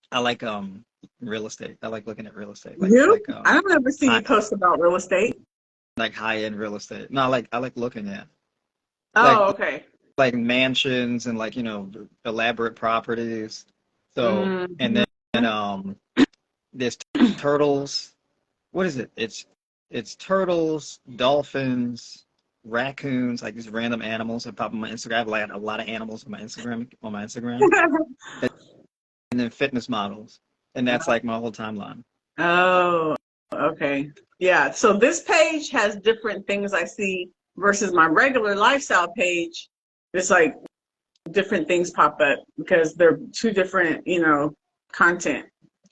I like real estate. I like looking at real estate. I don't ever see you post about real estate. Like high-end real estate. No, I like looking at Oh, okay. like mansions and like, elaborate properties. So and then there's turtles. What is it? It's turtles, dolphins, raccoons, like these random animals that pop on my Instagram. I have like a lot of animals on my Instagram and then fitness models. And that's like my whole timeline. Oh, okay. Yeah. So this page has different things I see versus my regular lifestyle page. It's like different things pop up because they're two different, content.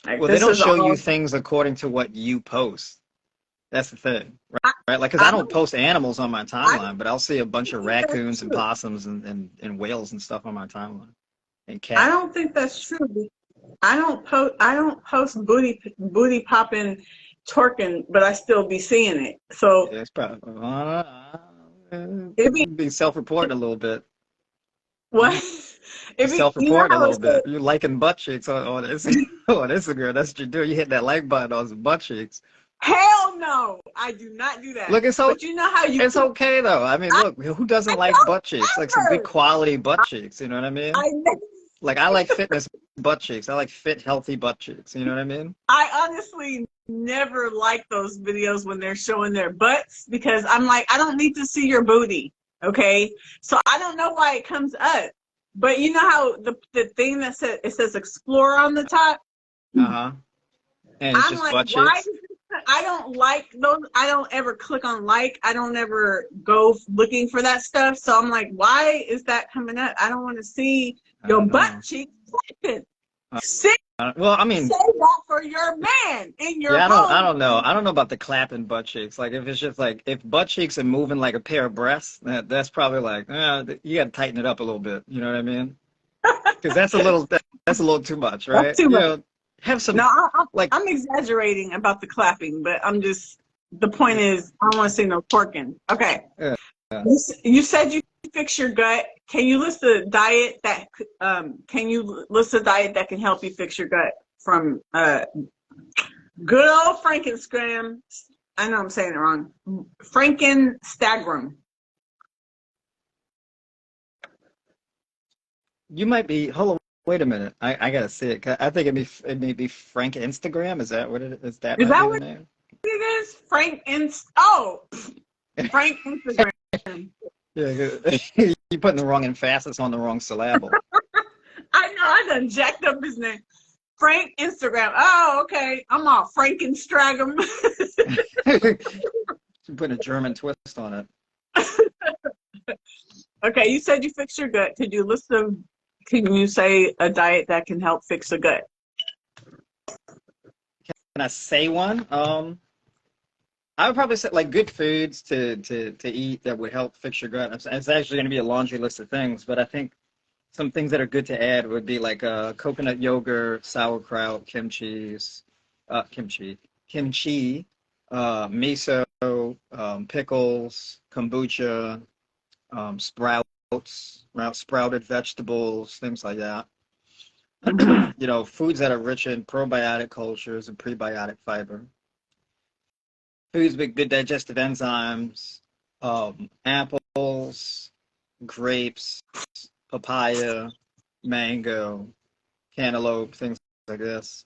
Like Well, they don't show you things according to what you post. That's the thing, right? Like, because I don't post animals on my timeline, but I'll see a bunch of raccoons and possums and whales and stuff on my timeline, and cats. I don't think that's true. I don't post booty popping, twerking, but I still be seeing it. So yeah, it's probably it'd be self-reporting a little bit. What? Self-reporting a little bit. You're liking butt cheeks on Instagram. That's what you do. You hit that like button on some butt cheeks. Hell no, I do not do that. Look, it's but you know how you. It's okay though. I mean, look, who doesn't like butt cheeks? Like some good quality butt cheeks. You know what I mean? Like I like fitness butt cheeks. I like fit, healthy butt cheeks. You know what I mean? I honestly never like those videos when they're showing their butts because I'm like, I don't need to see your booty. Okay, so I don't know why it comes up. But you know how the thing that says explore on the top? And it's just like, butt cheeks. I don't like those. I don't ever click on like. I don't ever go looking for that stuff. So I'm like, why is that coming up? I don't want to see your butt cheeks flipping. Well, I mean, say that for your man in your home. I don't know. I don't know about the clapping butt cheeks. Like if it's just like if butt cheeks are moving like a pair of breasts, that's probably like you got to tighten it up a little bit. You know what I mean? Because that's a little too much, right? That's too much. Have some. No, I'm exaggerating about the clapping, but the point is, I don't want to see no twerking. Okay. Yeah. You said you fix your gut. Can you list a diet that can help you fix your gut from good old Frankenstagram? I know I'm saying it wrong. Frankenstagram. You might be. Hold on. Wait a minute. I gotta see it. I think it may be Frank Instagram. Is that what it is? Is that what the name? It is? Frank Instagram. Yeah, you're putting the wrong emphasis on the wrong syllable. I know. I done jacked up his name. Frank Instagram. Oh, okay. I'm all Frankenstragram. You're putting a German twist on it. Okay, you said you fix your gut. Can you say a diet that can help fix a gut? Can I say one? I would probably say like good foods to eat that would help fix your gut. It's actually going to be a laundry list of things, but I think some things that are good to add would be like coconut yogurt, sauerkraut, kimchi, miso, pickles, kombucha, sprouted vegetables, things like that. Foods that are rich in probiotic cultures and prebiotic fiber. Foods with good digestive enzymes, apples, grapes, papaya, mango, cantaloupe, things like this.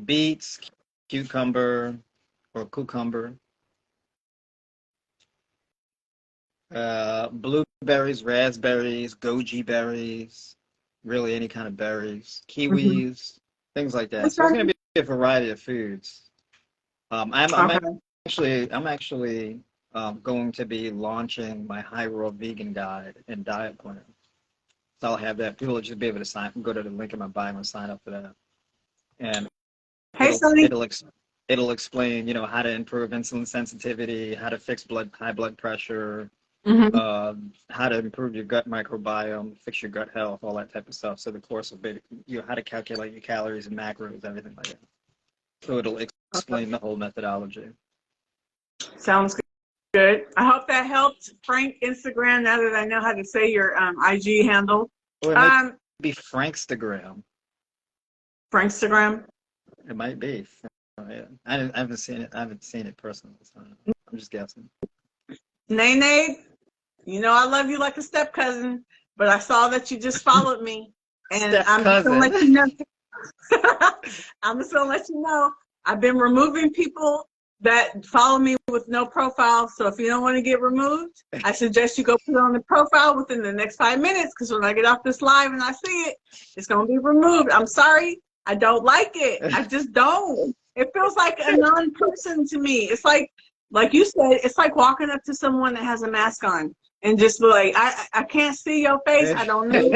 Beets, cucumber, Blueberries, raspberries, goji berries, really any kind of berries, Hmm. kiwis, things like that. So it's going Okay. to be a variety of foods. I'm Okay. actually going to be launching my high raw vegan guide and diet plan. So I'll have that. People will just be able to go to the link in my bio and sign up for that. And Hey, it'll Sonny. it'll ex it'll explain, how to improve insulin sensitivity, how to fix high blood pressure, Hmm. how to improve your gut microbiome, fix your gut health, all that type of stuff. So the course will be, how to calculate your calories and macros, everything like that. So it'll explain the whole methodology. Sounds good. I hope that helped. Frank Instagram, now that I know how to say your IG handle. Or it might Um, be Frankstagram. Frankstagram. It might be. Yeah. I haven't seen it. I haven't seen it personally. So I'm just guessing. Nene, you know I love you like a step cousin, but I saw that you just followed me, and Step I'm just gonna cousin. let you know. I'm just gonna let you know. I've been removing people that follow me with no profile. So if you don't want to get removed, I suggest you go put it on the profile within the next 5 minutes. Because when I get off this live and I see it, it's gonna be removed. I'm sorry, I don't like it. I just don't. It feels like a non-person to me. It's like you said, it's like walking up to someone that has a mask on and just be like, I can't see your face. I don't know.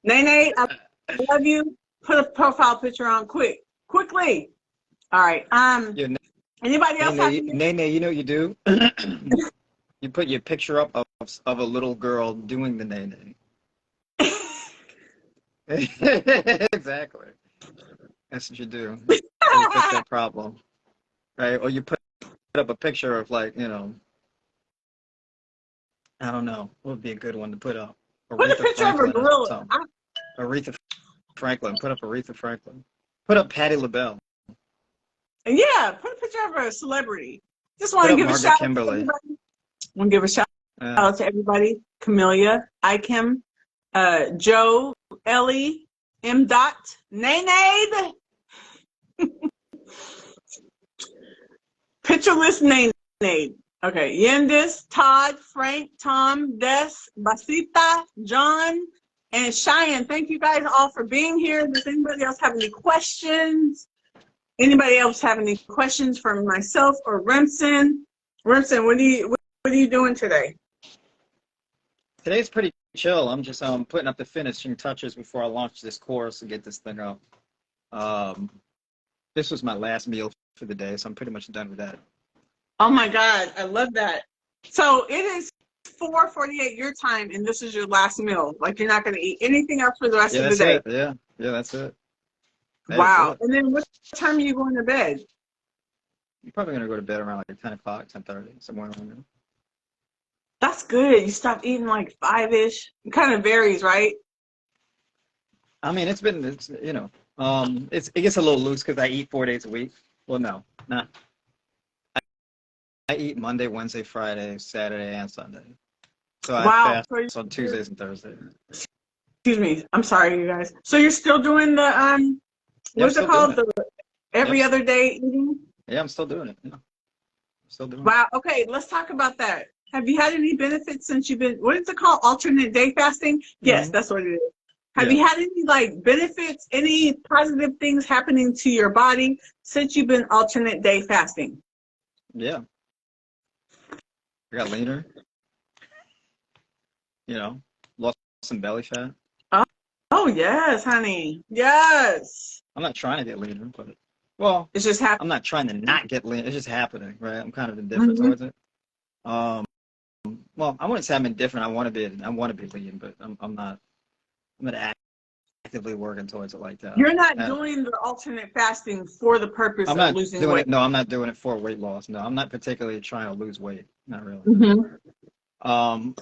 Nene, I love you. Put a profile picture on quickly. All right. Yeah, Anybody else have any? Nene, you know what you do? You put your picture up of a little girl doing the nene. Exactly. That's what you do. And you fix that problem. Right? Or you put up a picture of like, I don't know. What would be a good one to put up? Put a Aretha picture of a Franklin or gorilla. something. Aretha Franklin. Put up Aretha Franklin. Put up Patti LaBelle. Yeah, put a picture of a celebrity. Just want Put to up give a Margaret shout out to Kimberly. everybody. Want to give a shout Uh, out to everybody. Camellia, Ikem, Joe, Ellie, M. Dot, Nene, Pictureless Nene. Okay, Yendis, Todd, Frank, Tom, Des, Basita, John, and Cheyenne. Thank you guys all for being here. Does anybody else have any questions? Anybody else have any questions for myself or Remsen? Remsen, what are you doing today? Today's pretty chill. I'm just putting up the finishing touches before I launch this course and get this thing up. Um, this was my last meal for the day, so I'm pretty much done with that. Oh my God, I love that. So it is 4:48 your time, and this is your last meal. Like you're not going to eat anything else for the rest Yeah, of the that's day. it. Yeah, that's it. That is Wow. it. And then what time are you going to bed? I'm probably gonna go to bed around like 10 o'clock, 10:30, somewhere around there. That's good. You stop eating like 5-ish. It kind of varies, right? I mean, it gets a little loose because I eat 4 days a week. Well, no, not. I eat Monday, Wednesday, Friday, Saturday, and Sunday. So I Wow. fast on Tuesdays and Thursdays. Excuse me. I'm sorry, you guys. So you're still doing the Yeah, I'm what's it still doing called? it. The Yep. every other day eating? Yeah, I'm still doing it. Yeah, still doing it. Wow. Okay, let's talk about that. Have you had any benefits since you've been, what is it called? Alternate day fasting? Yes, Hmm. that's what it is. Have Yeah, you had any like benefits, any positive things happening to your body since you've been alternate day fasting? yeah. I got leaner. Lost some belly fat. Oh, oh yes, honey. Yes. I'm not trying to get leaner, but well, It's just happening. I'm not trying to not get lean. It's just happening, right? I'm kind of indifferent Mm-hmm. towards it. Um, well, I wouldn't say I'm indifferent. I want to be lean, but I'm not. I'm not actively working towards it like that. You're not doing the alternate fasting for the purpose I'm of not losing doing weight. it. No, I'm not doing it for weight loss. No, I'm not particularly trying to lose weight. Not really. Mm-hmm. Um,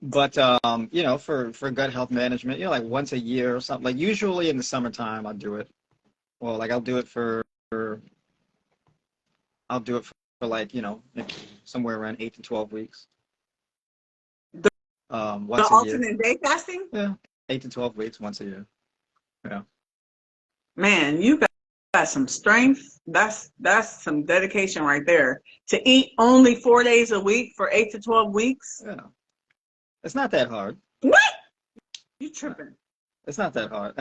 but for gut health management, like once a year or something. Like usually in the summertime, I'll do it. Well, like I'll do it for like maybe somewhere around 8 to 12 weeks. The Once a year. alternate day fasting? Yeah, 8 to 12 weeks, once a year. Yeah. Man, you some strength. That's some dedication right there. To eat only 4 days a week for 8 to 12 weeks. Yeah. It's not that hard. What? You tripping? It's not that hard.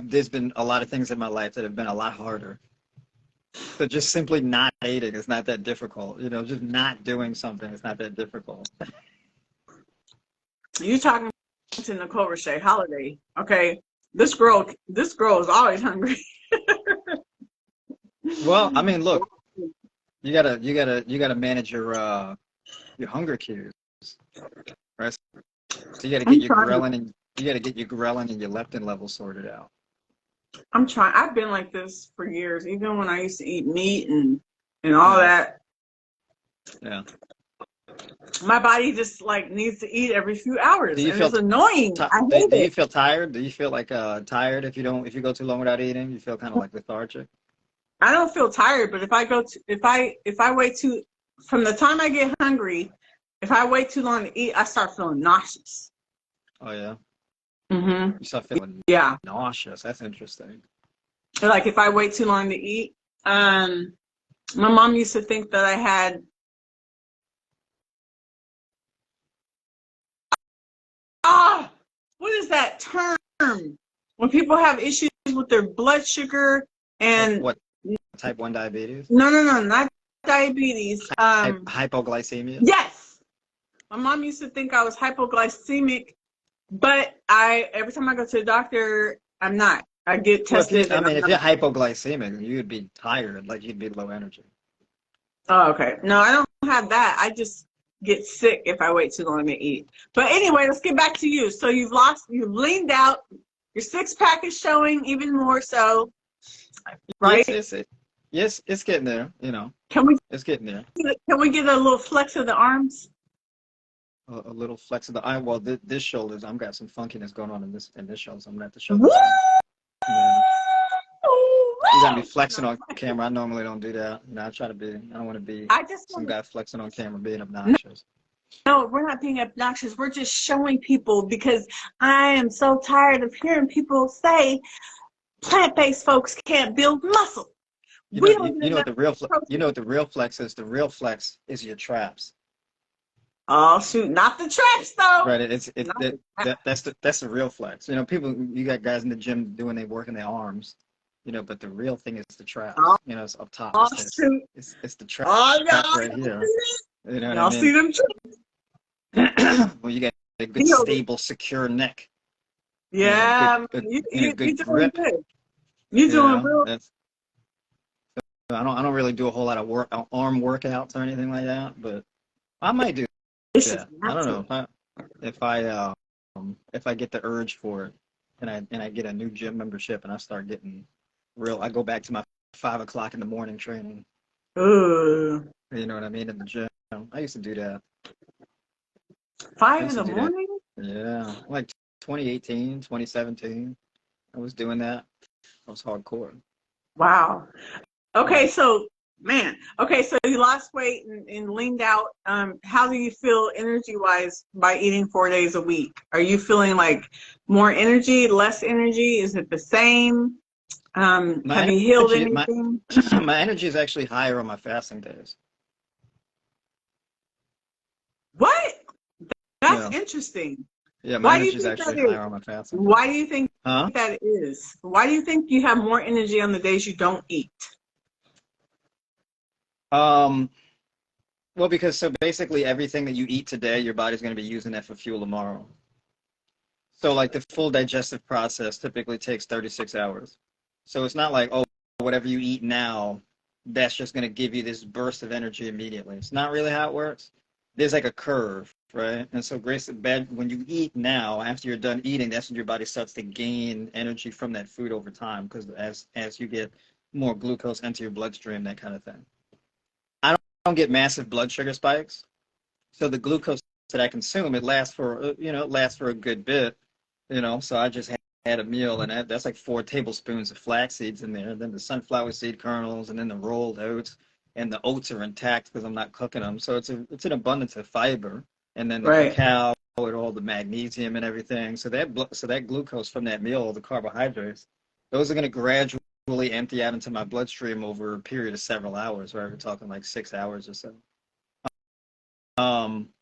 There's been a lot of things in my life that have been a lot harder. So just simply not eating is not that difficult. You know, just not doing something is not that difficult. You talking to Nicole Richey Holiday? Okay, this girl is always hungry. Well, I mean, look, you gotta manage your hunger cues, right? So you gotta get your ghrelin and your leptin levels sorted out. I'm trying. I've been like this for years, even when I used to eat meat and all that. Yeah. My body just like needs to eat every few hours, Do you and feel it's annoying. I hate do it. you feel tired? Do you feel like tired if you go too long without eating? You feel kind of like lethargic? I don't feel tired, but if I wait too from the time I get hungry, if I wait too long to eat, I start feeling nauseous. Oh yeah. Mm-hmm. You start feeling nauseous. That's interesting. Like if I wait too long to eat, my mom used to think that I had what is that term? When people have issues with their blood sugar and What type 1 diabetes? no, not diabetes. Hypoglycemia? Yes. My mom used to think I was hypoglycemic, but every time I go to the doctor, I'm not. I get tested. Well, if you're hypoglycemic, you'd be tired, like you'd be low energy. Oh, okay. No, I don't have that. I just get sick if I wait too long to eat. But anyway, let's get back to you. So you've leaned out. Your 6-pack is showing even more so, right? Yes, it's getting there. You know, it's getting there. Can we get a little flex of the arms? A little flex of the eye. Well, this shoulders, I've got some funkiness going on in this shoulder, so I'm gonna have to show this. You gotta be flexing on camera. I normally don't do that. You know, I don't want to be some guy flexing on camera being obnoxious. No, we're not being obnoxious. We're just showing people because I am so tired of hearing people say plant-based folks can't build muscle. You know what the real flex is? The real flex is your traps. Oh shoot, not the traps though. Right, that's the real flex. You know, you got guys in the gym doing their work in their arms. You know, but the real thing is the trap. You know, it's up top. It's the trap right here. You know what I mean? See them traps? Well, you got a good, stable, secure neck. Yeah, you're doing grip. Good. You're doing real. I don't really do a whole lot of arm workouts or anything like that, but I might do. Yeah, I don't know if I get the urge for it, and I get a new gym membership, and I start getting real. I go back to my 5 o'clock in the morning training. Ooh. You know what I mean, in the gym. I used to do that. 5 in the morning? Yeah, like 2018, 2017. I was doing that. I was hardcore. Wow. Okay, so you lost weight and leaned out. How do you feel energy-wise by eating 4 days a week? Are you feeling like more energy, less energy? Is it the same? Have you healed anything? My energy is actually higher on my fasting days. What? That's interesting. Yeah, my energy is actually higher on my fasting. Why do you think that is? Why do you think you have more energy on the days you don't eat? Well, because so basically everything that you eat today, your body's going to be using that for fuel tomorrow. So like the full digestive process typically takes 36 hours. So it's not like, oh, whatever you eat now, that's just going to give you this burst of energy immediately. It's not really how it works. There's like a curve, right? And so when you eat now, after you're done eating, that's when your body starts to gain energy from that food over time, because as you get more glucose into your bloodstream, that kind of thing. I don't get massive blood sugar spikes. So the glucose that I consume, it lasts for a good bit, you know, so I just had a meal, and that's like 4 tablespoons of flax seeds in there, then the sunflower seed kernels, and then the rolled oats, and the oats are intact because I'm not cooking them. So it's an abundance of fiber, and then the cacao and all the magnesium and everything. So that glucose from that meal, the carbohydrates, those are going to gradually empty out into my bloodstream over a period of several hours, right? We're talking like 6 hours or so.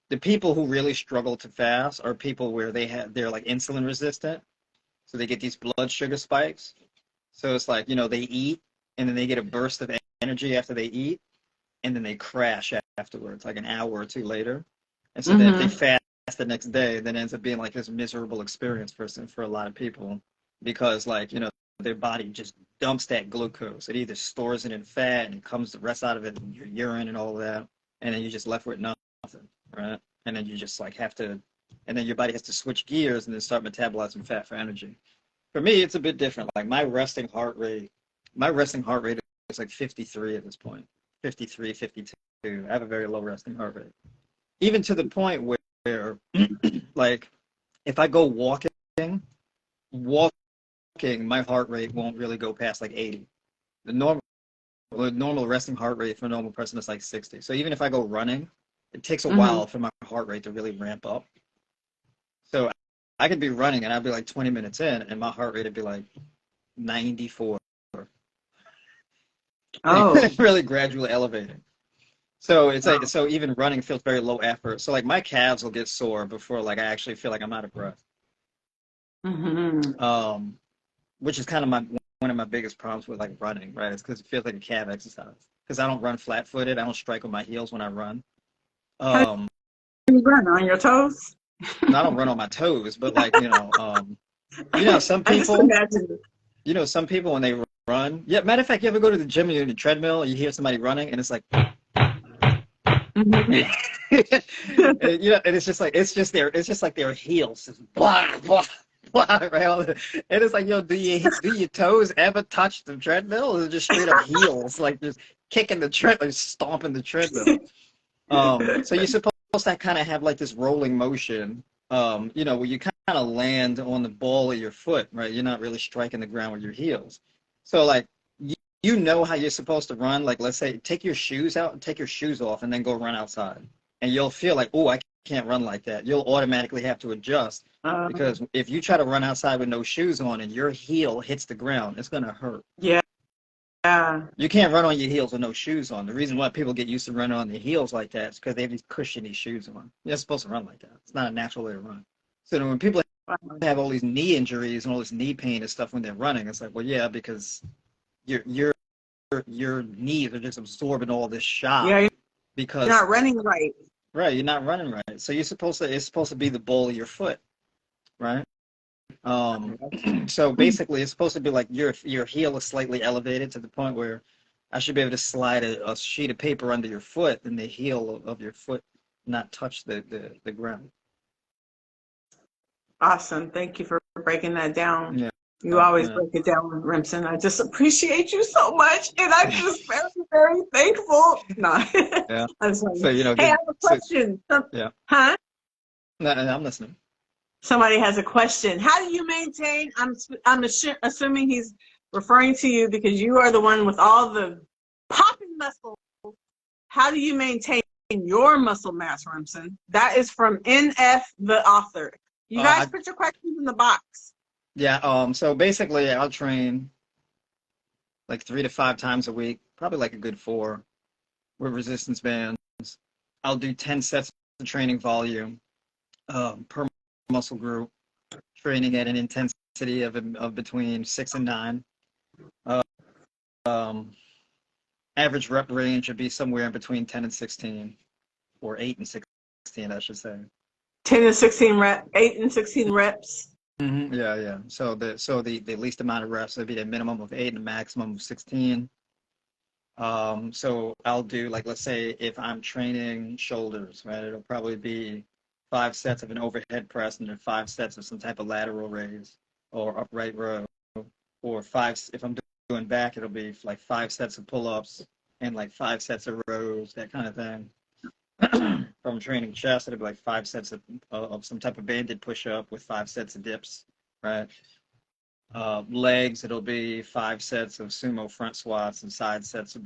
The people who really struggle to fast are people where they're like insulin resistant, so they get these blood sugar spikes. So it's like, they eat and then they get a burst of energy after they eat, and then they crash afterwards, like an hour or two later. And so then if they fast the next day, then it ends up being like this miserable experience for a lot of people, because like, their body just dumps that glucose. It either stores it in fat and it comes the rest out of it in your urine and all of that, and then you're just left with nothing, right? And then you just like and then your body has to switch gears and then start metabolizing fat for energy. For me, it's a bit different. Like my resting heart rate is like 53 at this point. 53, 52. I have a very low resting heart rate. Even to the point where like if I go walking, my heart rate won't really go past like 80. The normal resting heart rate for a normal person is like 60. So even if I go running, it takes a while for my heart rate to really ramp up. So I could be running and I'd be like 20 minutes in and my heart rate would be like 94. Oh. Really gradually elevating. So it's like, so even running feels very low effort. So like my calves will get sore before like I actually feel like I'm out of breath. Which is kind of one of my biggest problems with like running, right? It's because it feels like a calf exercise. Because I don't run flat-footed. I don't strike with my heels when I run. How do you run on your toes? I don't run on my toes, but like, some I just people, imagine it. some people when they run. Yeah, matter of fact, you ever go to the gym and you're in the treadmill, you hear somebody running, and it's like, and it's just like their heels just blah blah blah, right? And it's like, do your toes ever touch the treadmill, or is it just straight up heels, like just kicking the treadmill, stomping the treadmill? So you're supposed to kind of have like this rolling motion, where you kind of land on the ball of your foot, right? You're not really striking the ground with your heels. So like, you know how you're supposed to run. Like, let's say, take your shoes out and take your shoes off and then go run outside. And you'll feel like, oh, I can't run like that. You'll automatically have to adjust, because if you try to run outside with no shoes on and your heel hits the ground, it's going to hurt. Yeah. You can't run on your heels with no shoes on. The reason why people get used to running on their heels like that is because they have these cushiony shoes on. You're not supposed to run like that. It's not a natural way to run. So then when people have all these knee injuries and all this knee pain and stuff when they're running, it's like, well, yeah, because your knees are just absorbing all this shock. Yeah, because you're not running right. Right, you're not running right. So it's supposed to be the ball of your foot, right? So basically it's supposed to be like your heel is slightly elevated to the point where I should be able to slide a sheet of paper under your foot and the heel of your foot not touch the ground. Awesome. Thank you for breaking that down. Yeah. You always break it down, Remsen. I just appreciate you so much, and I'm just very, very thankful. No, Yeah. I'm sorry. So Hey, I have a question. Yeah. Huh? No, I'm listening. Somebody has a question. How do you maintain? I'm assuming he's referring to you because you are the one with all the popping muscles. How do you maintain your muscle mass, Remsen? That is from NF, the author. You guys put your questions in the box. Yeah, so basically I'll train like 3 to 5 times a week, probably like a good 4 with resistance bands. I'll do 10 sets of training volume per muscle group, training at an intensity of between 6 and 9. Average rep range would be somewhere in between 10 and 16, or 8 and 16, I should say. 10 and 16 reps, 8 and 16 reps. Mm-hmm. Yeah. So the least amount of reps would be a minimum of 8 and a maximum of 16. So I'll do, like, let's say if I'm training shoulders, right? It'll probably be 5 sets of an overhead press and then 5 sets of some type of lateral raise or upright row, or 5. If I'm doing back, it'll be like 5 sets of pull-ups and like 5 sets of rows, that kind of thing. From training chest, it'll be like 5 sets of some type of banded push-up with 5 sets of dips, right? Legs, it'll be 5 sets of sumo front squats and 5 sets of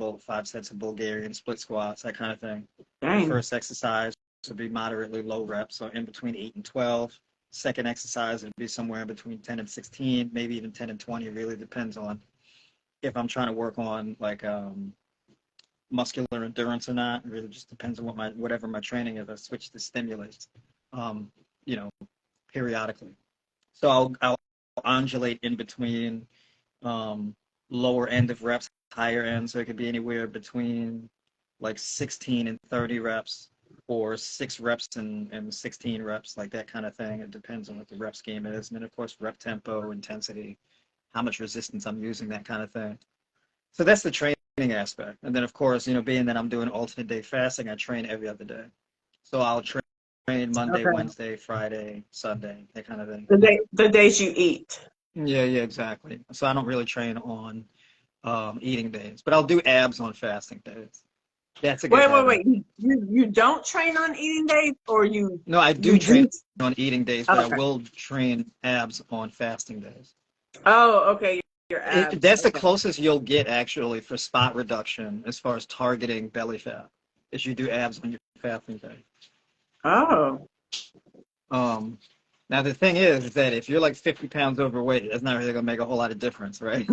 Bulgarian split squats, that kind of thing. Dang. The first exercise would be moderately low reps, so in between 8 and 12. Second exercise would be somewhere in between 10 and 16, maybe even 10 and 20. It really depends on if I'm trying to work on like muscular endurance or not. It really just depends on whatever my training is. I switch to stimulants, um, you know, periodically. So I'll undulate in between um, lower end of reps, higher end. So it could be anywhere between like 16 and 30 reps, or 6 reps and 16 reps, like that kind of thing. It depends on what the rep scheme is. And then, of course, rep tempo, intensity, how much resistance I'm using, that kind of thing. So that's the training aspect. And then, of course, being that I'm doing alternate day fasting, I train every other day. So I'll train Monday, Okay. Wednesday, Friday, Sunday, that kind of thing. The days you eat. Yeah, exactly. So I don't really train on eating days, but I'll do abs on fasting days. That's a good habit. Wait. You don't train on eating days, or you? No, I do You train do? on eating days, but I Okay. will train abs on fasting days. Oh, okay. Your abs. That's the Okay. closest you'll get actually for spot reduction as far as targeting belly fat, is you do abs on your fasting day. Oh. Now the thing is that if you're like 50 pounds overweight, that's not really gonna make a whole lot of difference, right?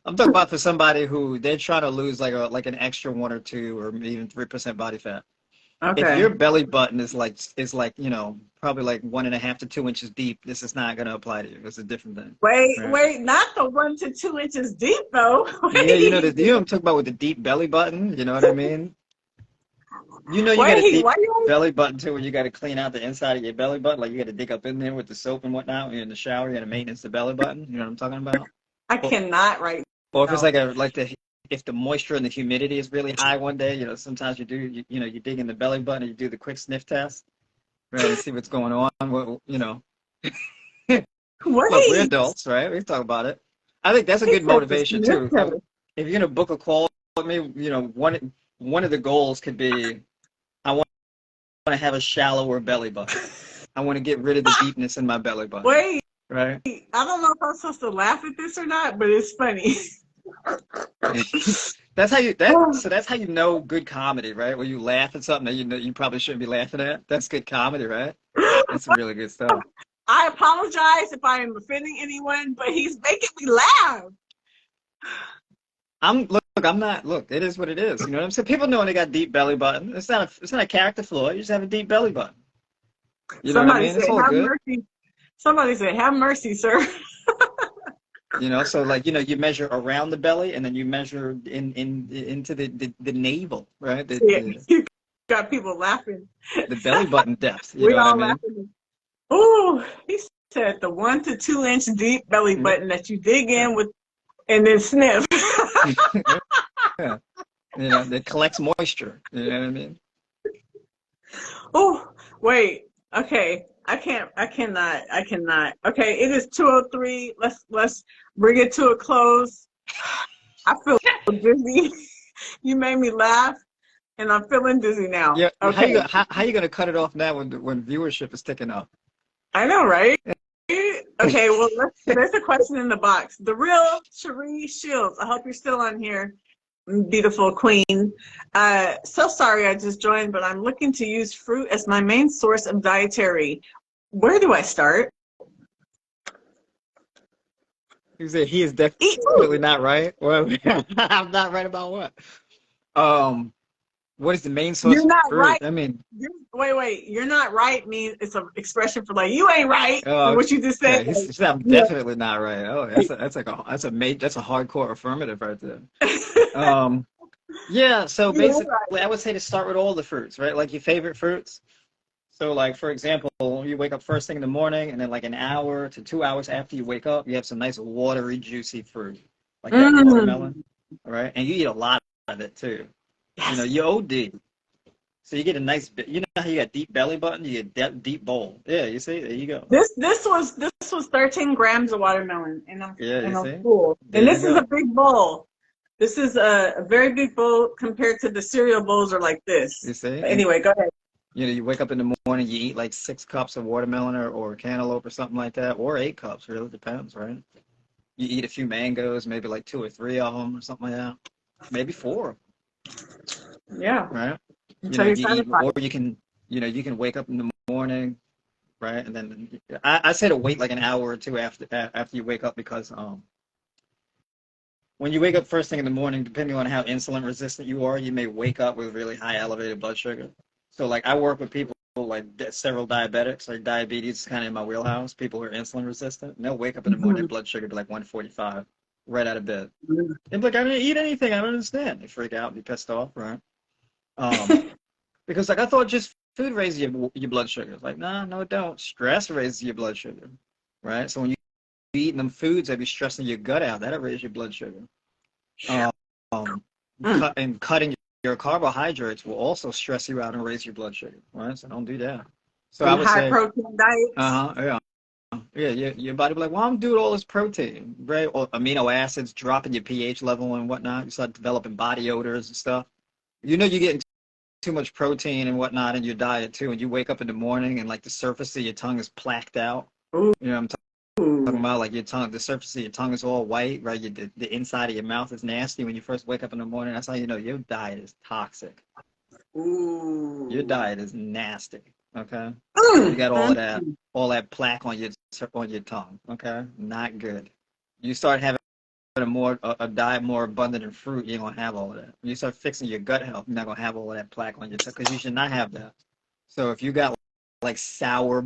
I'm talking about for somebody who they're trying to lose like an extra 1 or 2 or even 3% body fat. If Okay. your belly button is like probably like 1.5 to 2 inches deep, this is not gonna apply to you. It's a different thing, right? Wait. Not the 1 to 2 inches deep, though. Yeah, Wait. I'm talking about with the deep belly button. You know what I mean? You got a Wait. deep Why you? belly button too, where you got to clean out the inside of your belly button, like you got to dig up in there with the soap and whatnot. When you're in the shower, you got to maintenance the belly button. You know what I'm talking about? I Or, cannot right or if it's now. if the moisture and the humidity is really high one day, sometimes you dig in the belly button and you do the quick sniff test, right, and see what's going on. Look, we're Wait. adults, right? We talk about it. I think that's a He good said the motivation sniff too. test. If you're gonna book a call with me, one of the goals could be I want to have a shallower belly button. I want to get rid of the deepness in my belly button, Wait. right? I don't know if I'm supposed to laugh at this or not, but it's funny. That's how you know good comedy, right? When you laugh at something that you probably shouldn't be laughing at. That's good comedy, right? That's some really good stuff. I apologize if I am offending anyone, but he's making me laugh. It is what it is. You know what I'm saying? People know when they got deep belly button. It's not a character flaw. You just have a deep belly button. You know what I Somebody mean? said, It's all "Have good. mercy." Somebody said, "Have mercy, sir." So like, you measure around the belly and then you measure into the navel, right? Yeah, you got people laughing. The belly button depth. You We know what I all mean? laughing. Ooh, he said the 1 to 2 inch deep belly Yeah. button that you dig in with and then sniff. Yeah. That collects moisture. You know what I mean? Oh, wait. Okay. I cannot. Okay, it is 2:03. Let's bring it to a close. I feel dizzy. You made me laugh and I'm feeling dizzy now. Yeah. Okay. How you gonna cut it off now when viewership is ticking up? I know, right? Okay, well, there's a question in the box. The real Cherie Shields. I hope you're still on here, beautiful queen. So sorry I just joined, but I'm looking to use fruit as my main source of dietary. Where do I start? You say he is Eat fruit. definitely not right. Well, I'm not right about what? What is the main source You're of not fruit? right. I mean, Wait. You're not right means it's an expression for like you ain't right. oh, What you just said. okay. He said I'm Yeah. definitely not right. Oh, that's a hardcore affirmative right there. Yeah. So You ain't basically, I would say to start with all the fruits, right? Like your favorite fruits. So, like, for example, you wake up first thing in the morning, and then like an hour to 2 hours after you wake up, you have some nice watery, juicy fruit, like right. that Mm. watermelon, all right? And you eat a lot of it too. Yes. You OD. So you get a nice bit. You know how you got deep belly button? You get deep bowl. Yeah, you see? There you go. This was 13 grams of watermelon, and Yeah, you I'm see? full. There And you this is a go. big bowl. This is a very big bowl compared to the cereal bowls are like this. You see? But And anyway, go ahead. you wake up in the morning, you eat like 6 cups of watermelon or cantaloupe or something like that, or 8 cups. Really depends, right? You eat a few mangoes, maybe like 2 or 3 of them or something like that. Maybe 4, Yeah, right? until you're You eat, satisfied. or you can wake up in the morning, right? And then I say to wait like an hour or two after you wake up because when you wake up first thing in the morning, depending on how insulin resistant you are, you may wake up with really high elevated blood sugar. So like I work with people like several diabetics, like diabetes is kind of in my wheelhouse. People who are insulin resistant, and they'll wake up in the morning, their blood sugar be like 145 right out of bed. They're like, I didn't eat anything. I don't understand. They freak out, be pissed off, right? Because like I thought just food raises your blood sugar. It's like, nah, no, it don't. Stress raises your blood sugar, right? So when you eating them foods that be stressing your gut out, that'll raise your blood sugar. Um, cutting your carbohydrates will also stress you out and raise your blood sugar, right? So don't do that. So I would high say, protein diets. yeah. Yeah, your body be like, well, I'm doing all this protein, right? Or amino acids dropping your pH level and whatnot. You start developing body odors and stuff. You know you're getting too much protein and whatnot in your diet too, and you wake up in the morning and like the surface of your tongue is plaqued out. Ooh. You know what I'm talking about? Like your tongue, the surface of your tongue is all white, right? The inside of your mouth is nasty when you first wake up in the morning. That's how you know your diet is toxic. Ooh. Your diet is nasty. Okay, you got all that plaque on your tongue. Okay, not good. You start having a diet more abundant in fruit, you're gonna have all of that. When you start fixing your gut health, you're not gonna have all of that plaque on your tongue because you should not have that. So if you got like sour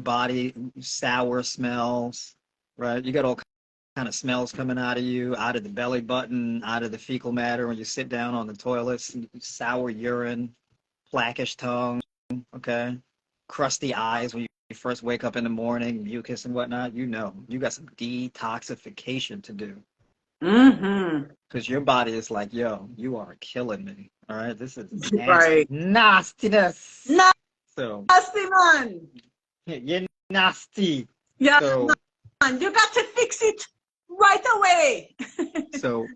smells, right? You got all kind of smells coming out of you, out of the belly button, out of the fecal matter when you sit down on the toilets, sour urine, blackish tongue, okay? Crusty eyes when you first wake up in the morning, mucus and whatnot, you know, you got some detoxification to do. Because your body is like, yo, you are killing me. All right, this is nasty. Right. Nastiness. So Nasty man. you're nasty. Yeah, So man, you got to fix it right away. so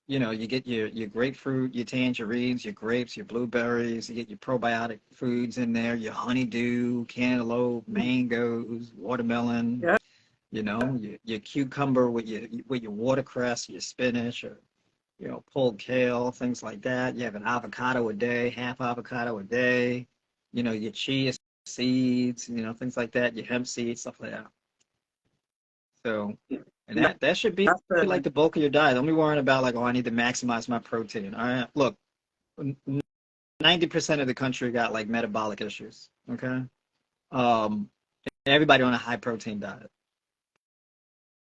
you know, you get your grapefruit, your tangerines, your grapes, your blueberries, you get your probiotic foods in there, your honeydew, cantaloupe, mangoes, watermelon, Yeah. you know, your cucumber with your watercress, your spinach, or you know, pulled kale, things like that. You have an avocado a day, half avocado a day, you know, your chia seeds, you know, things like that, your hemp seeds, stuff like that. So, and that should be like the bulk of your diet. Don't be worrying about like, oh, I need to maximize my protein. All right, look, 90% of the country got like metabolic issues. Okay, um, everybody on a high protein diet.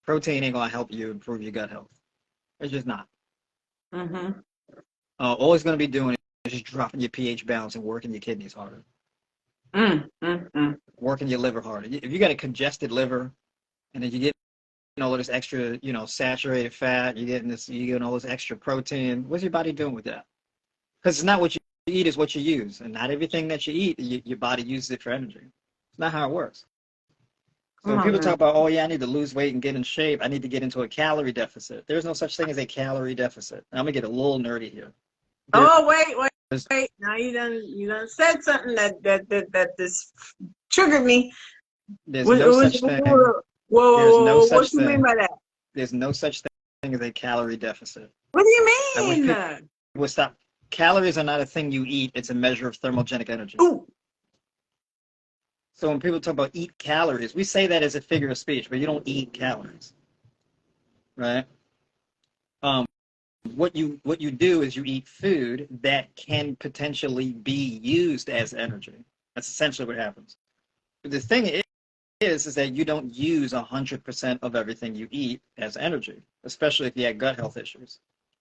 Protein ain't gonna help you improve your gut health. It's just not. All it's gonna be doing is just dropping your pH balance and working your kidneys harder. Working your liver harder. If you got a congested liver, and then you get all this extra, you know, saturated fat, you're getting all this extra protein. What's your body doing with that? Because it's not what you eat, is what you use, and not everything that you eat, your body uses it for energy. It's not how it works. So when people talk about, oh yeah, I need to lose weight and get in shape, I need to get into a calorie deficit. There's no such thing as a calorie deficit. I'm gonna get a little nerdy here. Wait. Now you done said something that this triggered me. There's no such thing. Whoa. What do you mean by that? There's no such thing as a calorie deficit. What do you mean? Well, stop. Calories are not a thing you eat. It's a measure of thermogenic energy. Ooh. So when people talk about eat calories, we say that as a figure of speech, but you don't eat calories, right? What you do is you eat food that can potentially be used as energy. That's essentially what happens. But the thing is that you don't use 100% of everything you eat as energy, especially if you have gut health issues,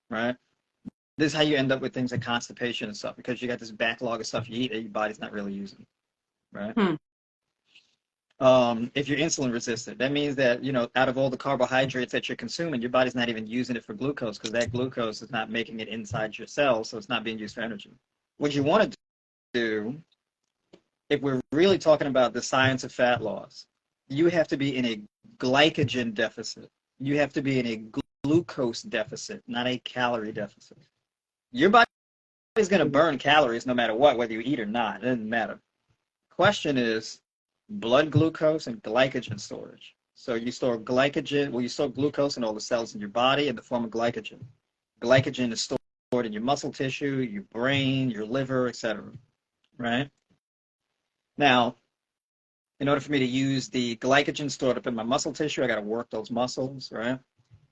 right? This is how you end up with things like constipation and stuff, because you got this backlog of stuff you eat that your body's not really using, right? If you're insulin resistant, that means that, you know, out of all the carbohydrates that you're consuming, your body's not even using it for glucose, because that glucose is not making it inside your cells, so it's not being used for energy. What you want to do, if we're really talking about the science of fat loss, you have to be in a glycogen deficit. You have to be in a glucose deficit, not a calorie deficit. Your body is going to burn calories no matter what, whether you eat or not. It doesn't matter. Question is blood glucose and glycogen storage. So you store glycogen, well, you store glucose in all the cells in your body in the form of glycogen. Glycogen is stored in your muscle tissue, your brain, your liver, etc. Right? Now, in order for me to use the glycogen stored up in my muscle tissue, I got to work those muscles, right?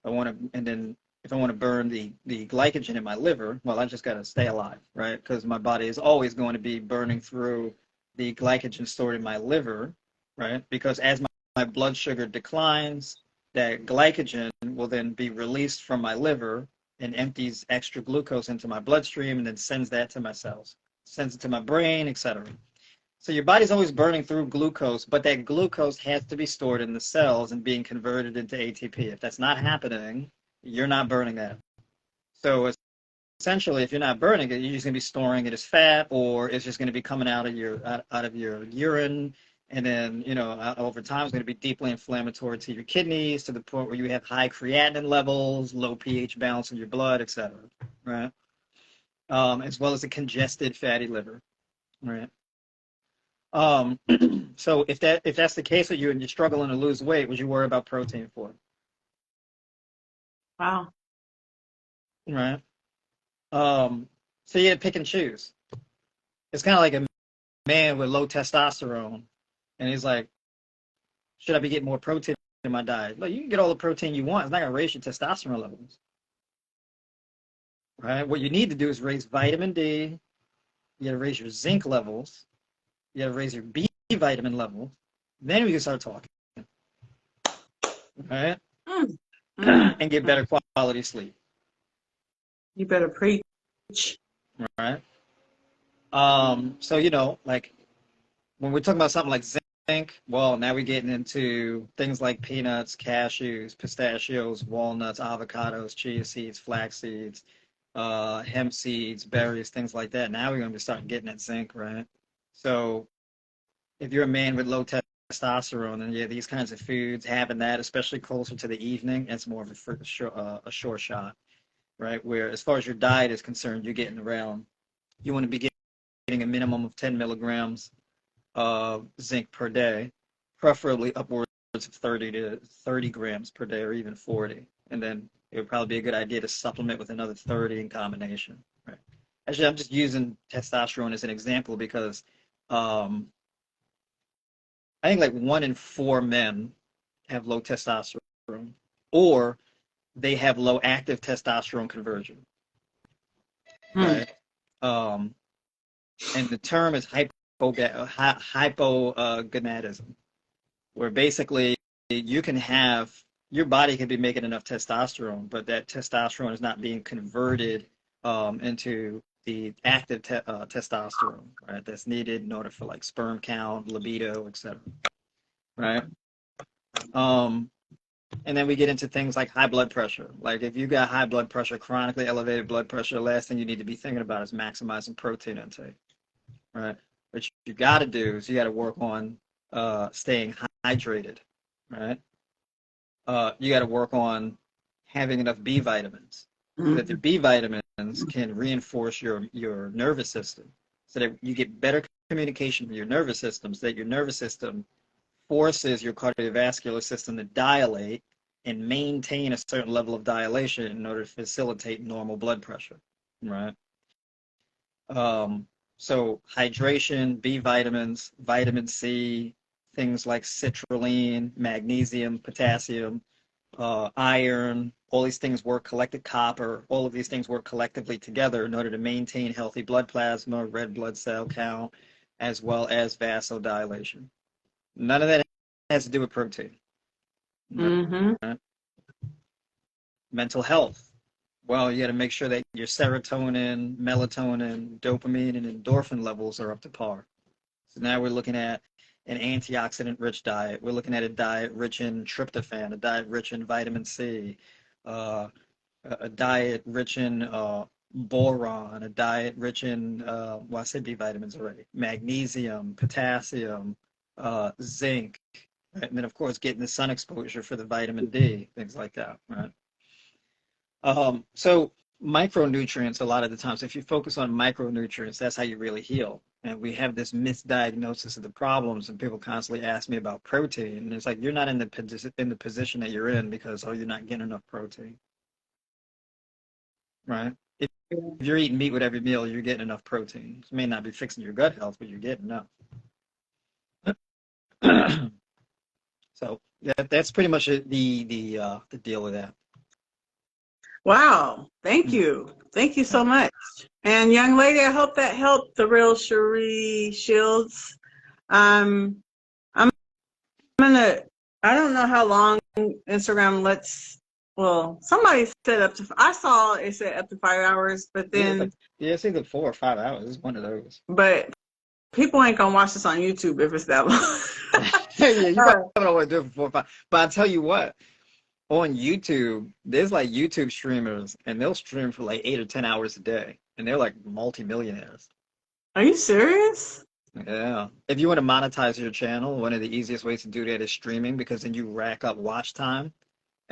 And then if I want to burn the glycogen in my liver, well, I just got to stay alive, right? Because my body is always going to be burning through the glycogen stored in my liver, right? Because as my blood sugar declines, that glycogen will then be released from my liver and empties extra glucose into my bloodstream and then sends that to my cells, sends it to my brain, etc. So your body's always burning through glucose, but that glucose has to be stored in the cells and being converted into ATP. If that's not happening, you're not burning that. So essentially, if you're not burning it, you're just going to be storing it as fat, or it's just going to be coming out of your urine, and then over time it's going to be deeply inflammatory to your kidneys to the point where you have high creatinine levels, low pH balance in your blood, etc. Right? As well as a congested fatty liver. Right? Um, so if that's the case with you and you're struggling to lose weight, would you worry about protein for? Wow. Right? So you had to pick and choose. It's kind of like a man with low testosterone, and he's like, should I be getting more protein in my diet? Look, you can get all the protein you want. It's not gonna raise your testosterone levels. Right? What you need to do is raise vitamin D. You gotta raise your zinc levels. You gotta raise your B vitamin level. Then we can start talking. Right? And get better quality sleep. You better preach. Right? So like when we're talking about something like zinc, well, now we're getting into things like peanuts, cashews, pistachios, walnuts, avocados, chia seeds, flax seeds, hemp seeds, berries, things like that. Now we're going to be starting getting at zinc, right? So if you're a man with low testosterone, and these kinds of foods, having that, especially closer to the evening, it's more of a sure shot, right? Where as far as your diet is concerned, you're getting around, you want to be getting a minimum of 10 milligrams of zinc per day, preferably upwards of 30 to 30 grams per day, or even 40. And then it would probably be a good idea to supplement with another 30 in combination. Right? Actually, I'm just using testosterone as an example because I think like 1 in 4 men have low testosterone, or they have low active testosterone conversion. Right? And the term is hypogonadism, where basically you can have, your body can be making enough testosterone, but that testosterone is not being converted into the active testosterone, right? That's needed in order for like sperm count, libido, etc. Right? And then we get into things like high blood pressure. Like if you got high blood pressure, chronically elevated blood pressure, the last thing you need to be thinking about is maximizing protein intake. Right? What you got to do is you got to work on staying hydrated, right? You got to work on having enough B vitamins, so that the B vitamins can reinforce your nervous system, so that you get better communication from your nervous system, so that your nervous system forces your cardiovascular system to dilate and maintain a certain level of dilation in order to facilitate normal blood pressure, right? So hydration, B vitamins, vitamin C, things like citrulline, magnesium, potassium, iron, all these things work collected, copper, all of these things work collectively together in order to maintain healthy blood plasma, red blood cell count, as well as vasodilation. None of that has to do with protein. Right? Mental health. Well, you got to make sure that your serotonin, melatonin, dopamine, and endorphin levels are up to par. So now we're looking at an antioxidant-rich diet. We're looking at a diet rich in tryptophan, a diet rich in vitamin C, a diet rich in boron, a diet rich in, well, I said B vitamins already, magnesium, potassium, zinc, right? And then, of course, getting the sun exposure for the vitamin D, things like that, right? So micronutrients, a lot of the times, if you focus on micronutrients, that's how you really heal. And we have this misdiagnosis of the problems, and people constantly ask me about protein. And it's like, you're not in the position that you're in because, oh, you're not getting enough protein, right? If you're eating meat with every meal, you're getting enough protein. It may not be fixing your gut health, but you're getting enough. So that's pretty much the deal with that. Wow. Thank you. Thank you so much. And young lady, I hope that helped the real Cherie Shields. I'm gonna, I don't know how long Instagram well, somebody said I saw it said up to 5 hours, but then, It's either 4 or 5 hours. It's one of those. but people ain't gonna watch this on YouTube if it's that long. Yeah, you probably don't want to do it for 4 or 5. But I tell you what, on YouTube, there's like YouTube streamers, and they'll stream for like 8 or 10 hours a day, and they're like multimillionaires. Are you serious? Yeah. If you want to monetize your channel, one of the easiest ways to do that is streaming, because then you rack up watch time.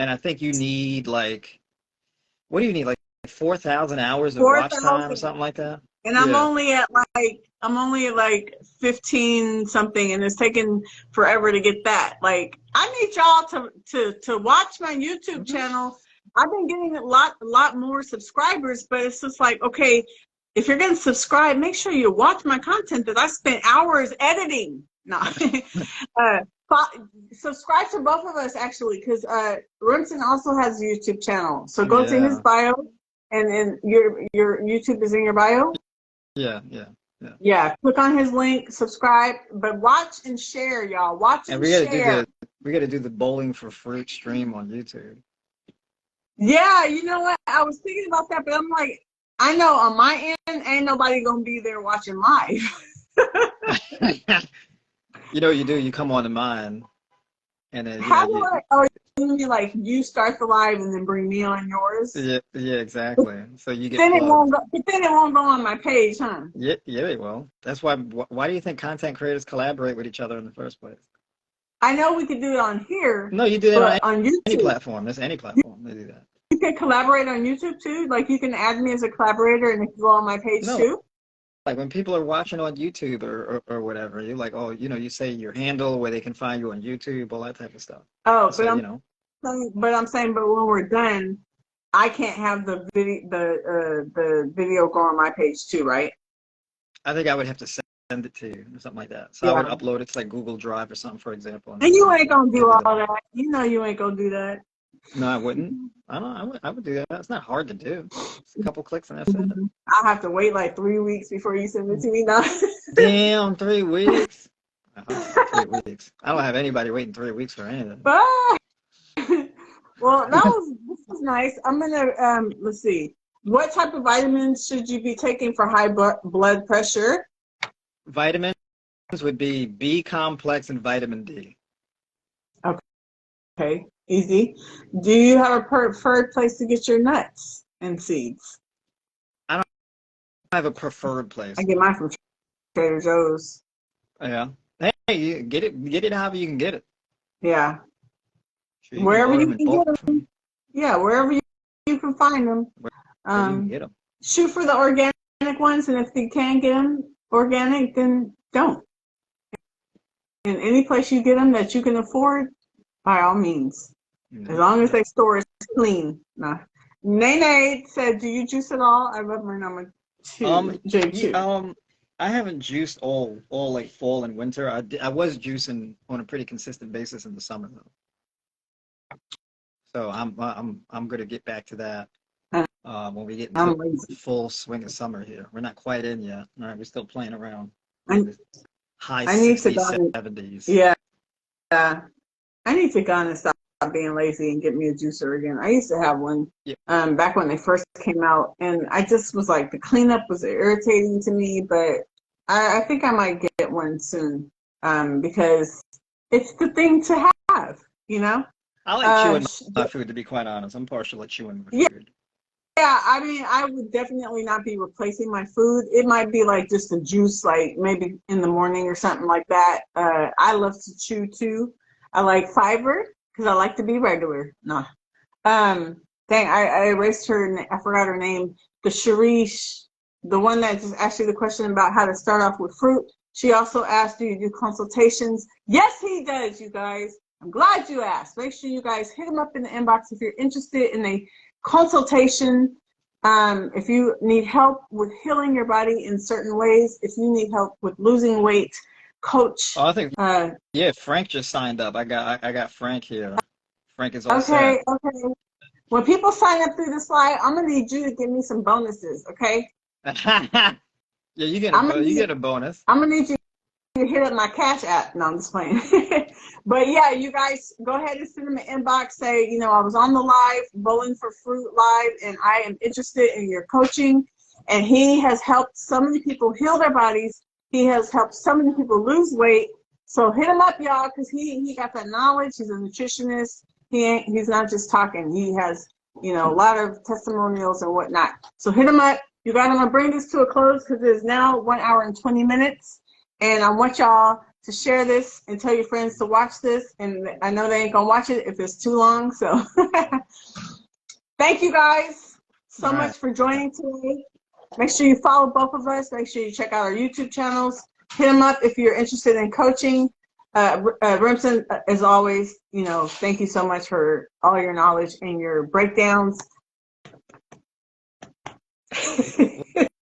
And I think you need like, what do you need? Like 4,000 hours of watch time or 4,000. something like that? And Yeah. I'm only at like 15 something, and it's taken forever to get that. Like, I need y'all to watch my YouTube channel. I've been getting a lot more subscribers, but it's just like, okay, if you're gonna subscribe, make sure you watch my content that I spent hours editing. No. Subscribe to both of us, actually, because Remsen also has a YouTube channel. So go to his Yeah. bio, and your YouTube is in your bio. Yeah. Yeah, click on his link, subscribe, but watch and share, y'all. Watch And and share. we gotta do the bowling for fruit stream on YouTube. Yeah, you know what? I was thinking about that, but I'm like, I know on my end, ain't nobody gonna be there watching live. You know what you do? You come on to mine, and then How do I? Oh, you mean like you start the live and then bring me on yours? yeah, exactly. So you get Then it plugged. won't go. But then it won't go on my page, huh? Yeah, they will. That's why. Why do you think content creators collaborate with each other in the first place? I know we could do it on here, No, you do that but on on any YouTube, platform. There's any platform they do that. you can collaborate on YouTube too. Like you can add me as a collaborator, and it can go on my page No, too. like when people are watching on YouTube or whatever, you're like, oh, you say your handle where they can find you on YouTube, all that type of stuff. Oh, So, but when we're done, I can't have the video go on my page too, right? I think I would have to send it to you or something like that. So I Yeah. would upload it to like Google Drive or something, for example. And you ain't gonna Give do you all that. You know you ain't gonna do that. No, I wouldn't. I would do that. It's not hard to do. It's a couple clicks and that's it. I'll have to wait like 3 weeks before you send it to me now. Damn, 3 weeks. 3 weeks. I don't have anybody waiting 3 weeks for anything. But well, this was nice. I'm gonna let's see. What type of vitamins should you be taking for high blood pressure? Vitamins would be B complex and vitamin D. Okay, easy. Do you have a preferred place to get your nuts and seeds? I don't have a preferred place. I get mine from Trader Joe's. Yeah. Hey, you get it however you can get it. Yeah. Sure, Wherever order you them in can bulk. get them. Yeah, wherever you can find them. Wherever you can get them. Shoot for the organic ones, and if you can't get them organic, then don't. And any place you get them that you can afford, by all means. As long as they store it clean. Nah. Nene said, do you juice at all? I love my number 2, J2. I haven't juiced all like fall and winter. I was juicing on a pretty consistent basis in the summer though. So I'm gonna get back to that when we get into the full swing of summer here. We're not quite in yet. All right, we're still playing around. High 60s, 70s. Yeah. I need to kind of stop being lazy and get me a juicer again. I used to have one back when they first came out, and I just was like, the cleanup was irritating to me, but I think I might get one soon because it's the thing to have, you know? I like chewing my food, to be quite honest. I'm partial at chewing my food. Yeah, I mean, I would definitely not be replacing my food. It might be like just a juice, like maybe in the morning or something like that. I love to chew too. I like fiber because I like to be regular. No. Dang, I erased her. I forgot her name. The Sharish, the one that just asked you the question about how to start off with fruit. She also asked, do you do consultations? Yes, he does, you guys. I'm glad you asked. Make sure you guys hit him up in the inbox if you're interested in a consultation. If you need help with healing your body in certain ways, if you need help with losing weight, coach. Oh, I think Frank just signed up. I got Frank here. Frank is all okay, set. okay. when people sign up through this live, I'm gonna need you to give me some bonuses, okay? Yeah, you get a bonus. I'm gonna need you to hit up my Cash App. No, I'm just playing. But yeah, you guys go ahead and send them an inbox. Say, you know, I was on the live, Bowling for Fruit live, and I am interested in your coaching. And he has helped so many people heal their bodies. He has helped so many people lose weight. So hit him up, y'all, because he got that knowledge. He's a nutritionist. He's not just talking. He has, you know, a lot of testimonials and whatnot. So hit him up. You guys, I'm gonna bring this to a close because it is now 1 hour and 20 minutes. And I want y'all to share this and tell your friends to watch this. And I know they ain't gonna watch it if it's too long. So thank you guys so much for joining today. Make sure you follow both of us. Make sure you check out our YouTube channels. Hit them up if you're interested in coaching. Remsen, as always, you know, thank you so much for all your knowledge and your breakdowns.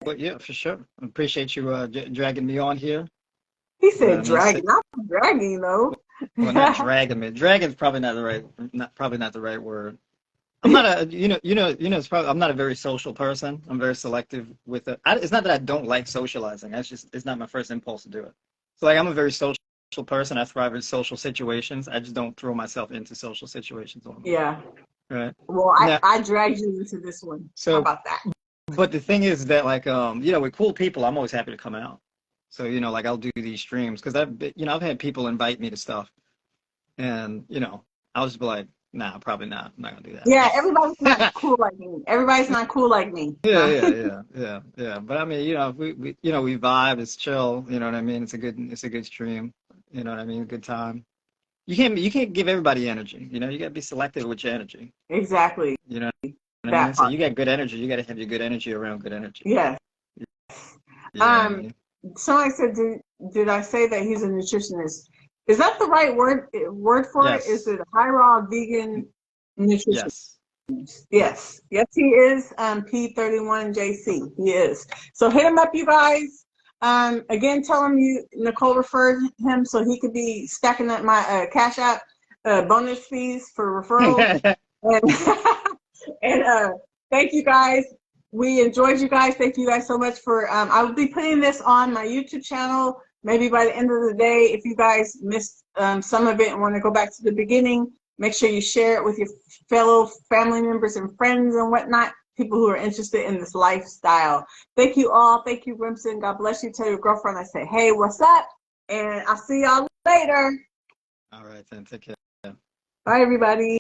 Well, yeah, for sure. I appreciate you dragging me on here. He said dragging, not dragging though. Well, not dragging me. Dragging's probably not the right word. I'm not a, it's probably, I'm not a very social person. I'm very selective with it. It's not that I don't like socializing. It's not my first impulse to do it. So like, I'm a very social person. I thrive in social situations. I just don't throw myself into social situations. Yeah. Right. Well, I dragged you into this one. So, how about that? But the thing is that, like, with cool people, I'm always happy to come out. So, like, I'll do these streams because I've had people invite me to stuff, and I'll just be like, nah, probably not. I'm not gonna do that. Yeah, everybody's not cool like me. Everybody's not cool like me. Yeah. But I mean, if we vibe, it's chill. You know what I mean? It's a good stream. You know what I mean? Good time. You can't give everybody energy. You gotta be selective with your energy. Exactly. You know what I mean? So you got good energy. You gotta have your good energy around good energy. Yes. Somebody said, did I say that he's a nutritionist? Is that the right word for it? Is it a high raw vegan nutritionist? Yes, he is. P31JC, he is. So hit him up, you guys. Again, tell him Nicole referred him so he could be stacking up my Cash App bonus fees for referrals. and thank you guys. We enjoyed you guys. Thank you guys so much for, I will be putting this on my YouTube channel maybe by the end of the day. If you guys missed some of it and want to go back to the beginning, make sure you share it with your fellow family members and friends and whatnot, people who are interested in this lifestyle. Thank you all. Thank you, Remsen. God bless you. Tell your girlfriend I say, hey, what's up? And I'll see y'all later. All right, then. Take care. Bye, everybody.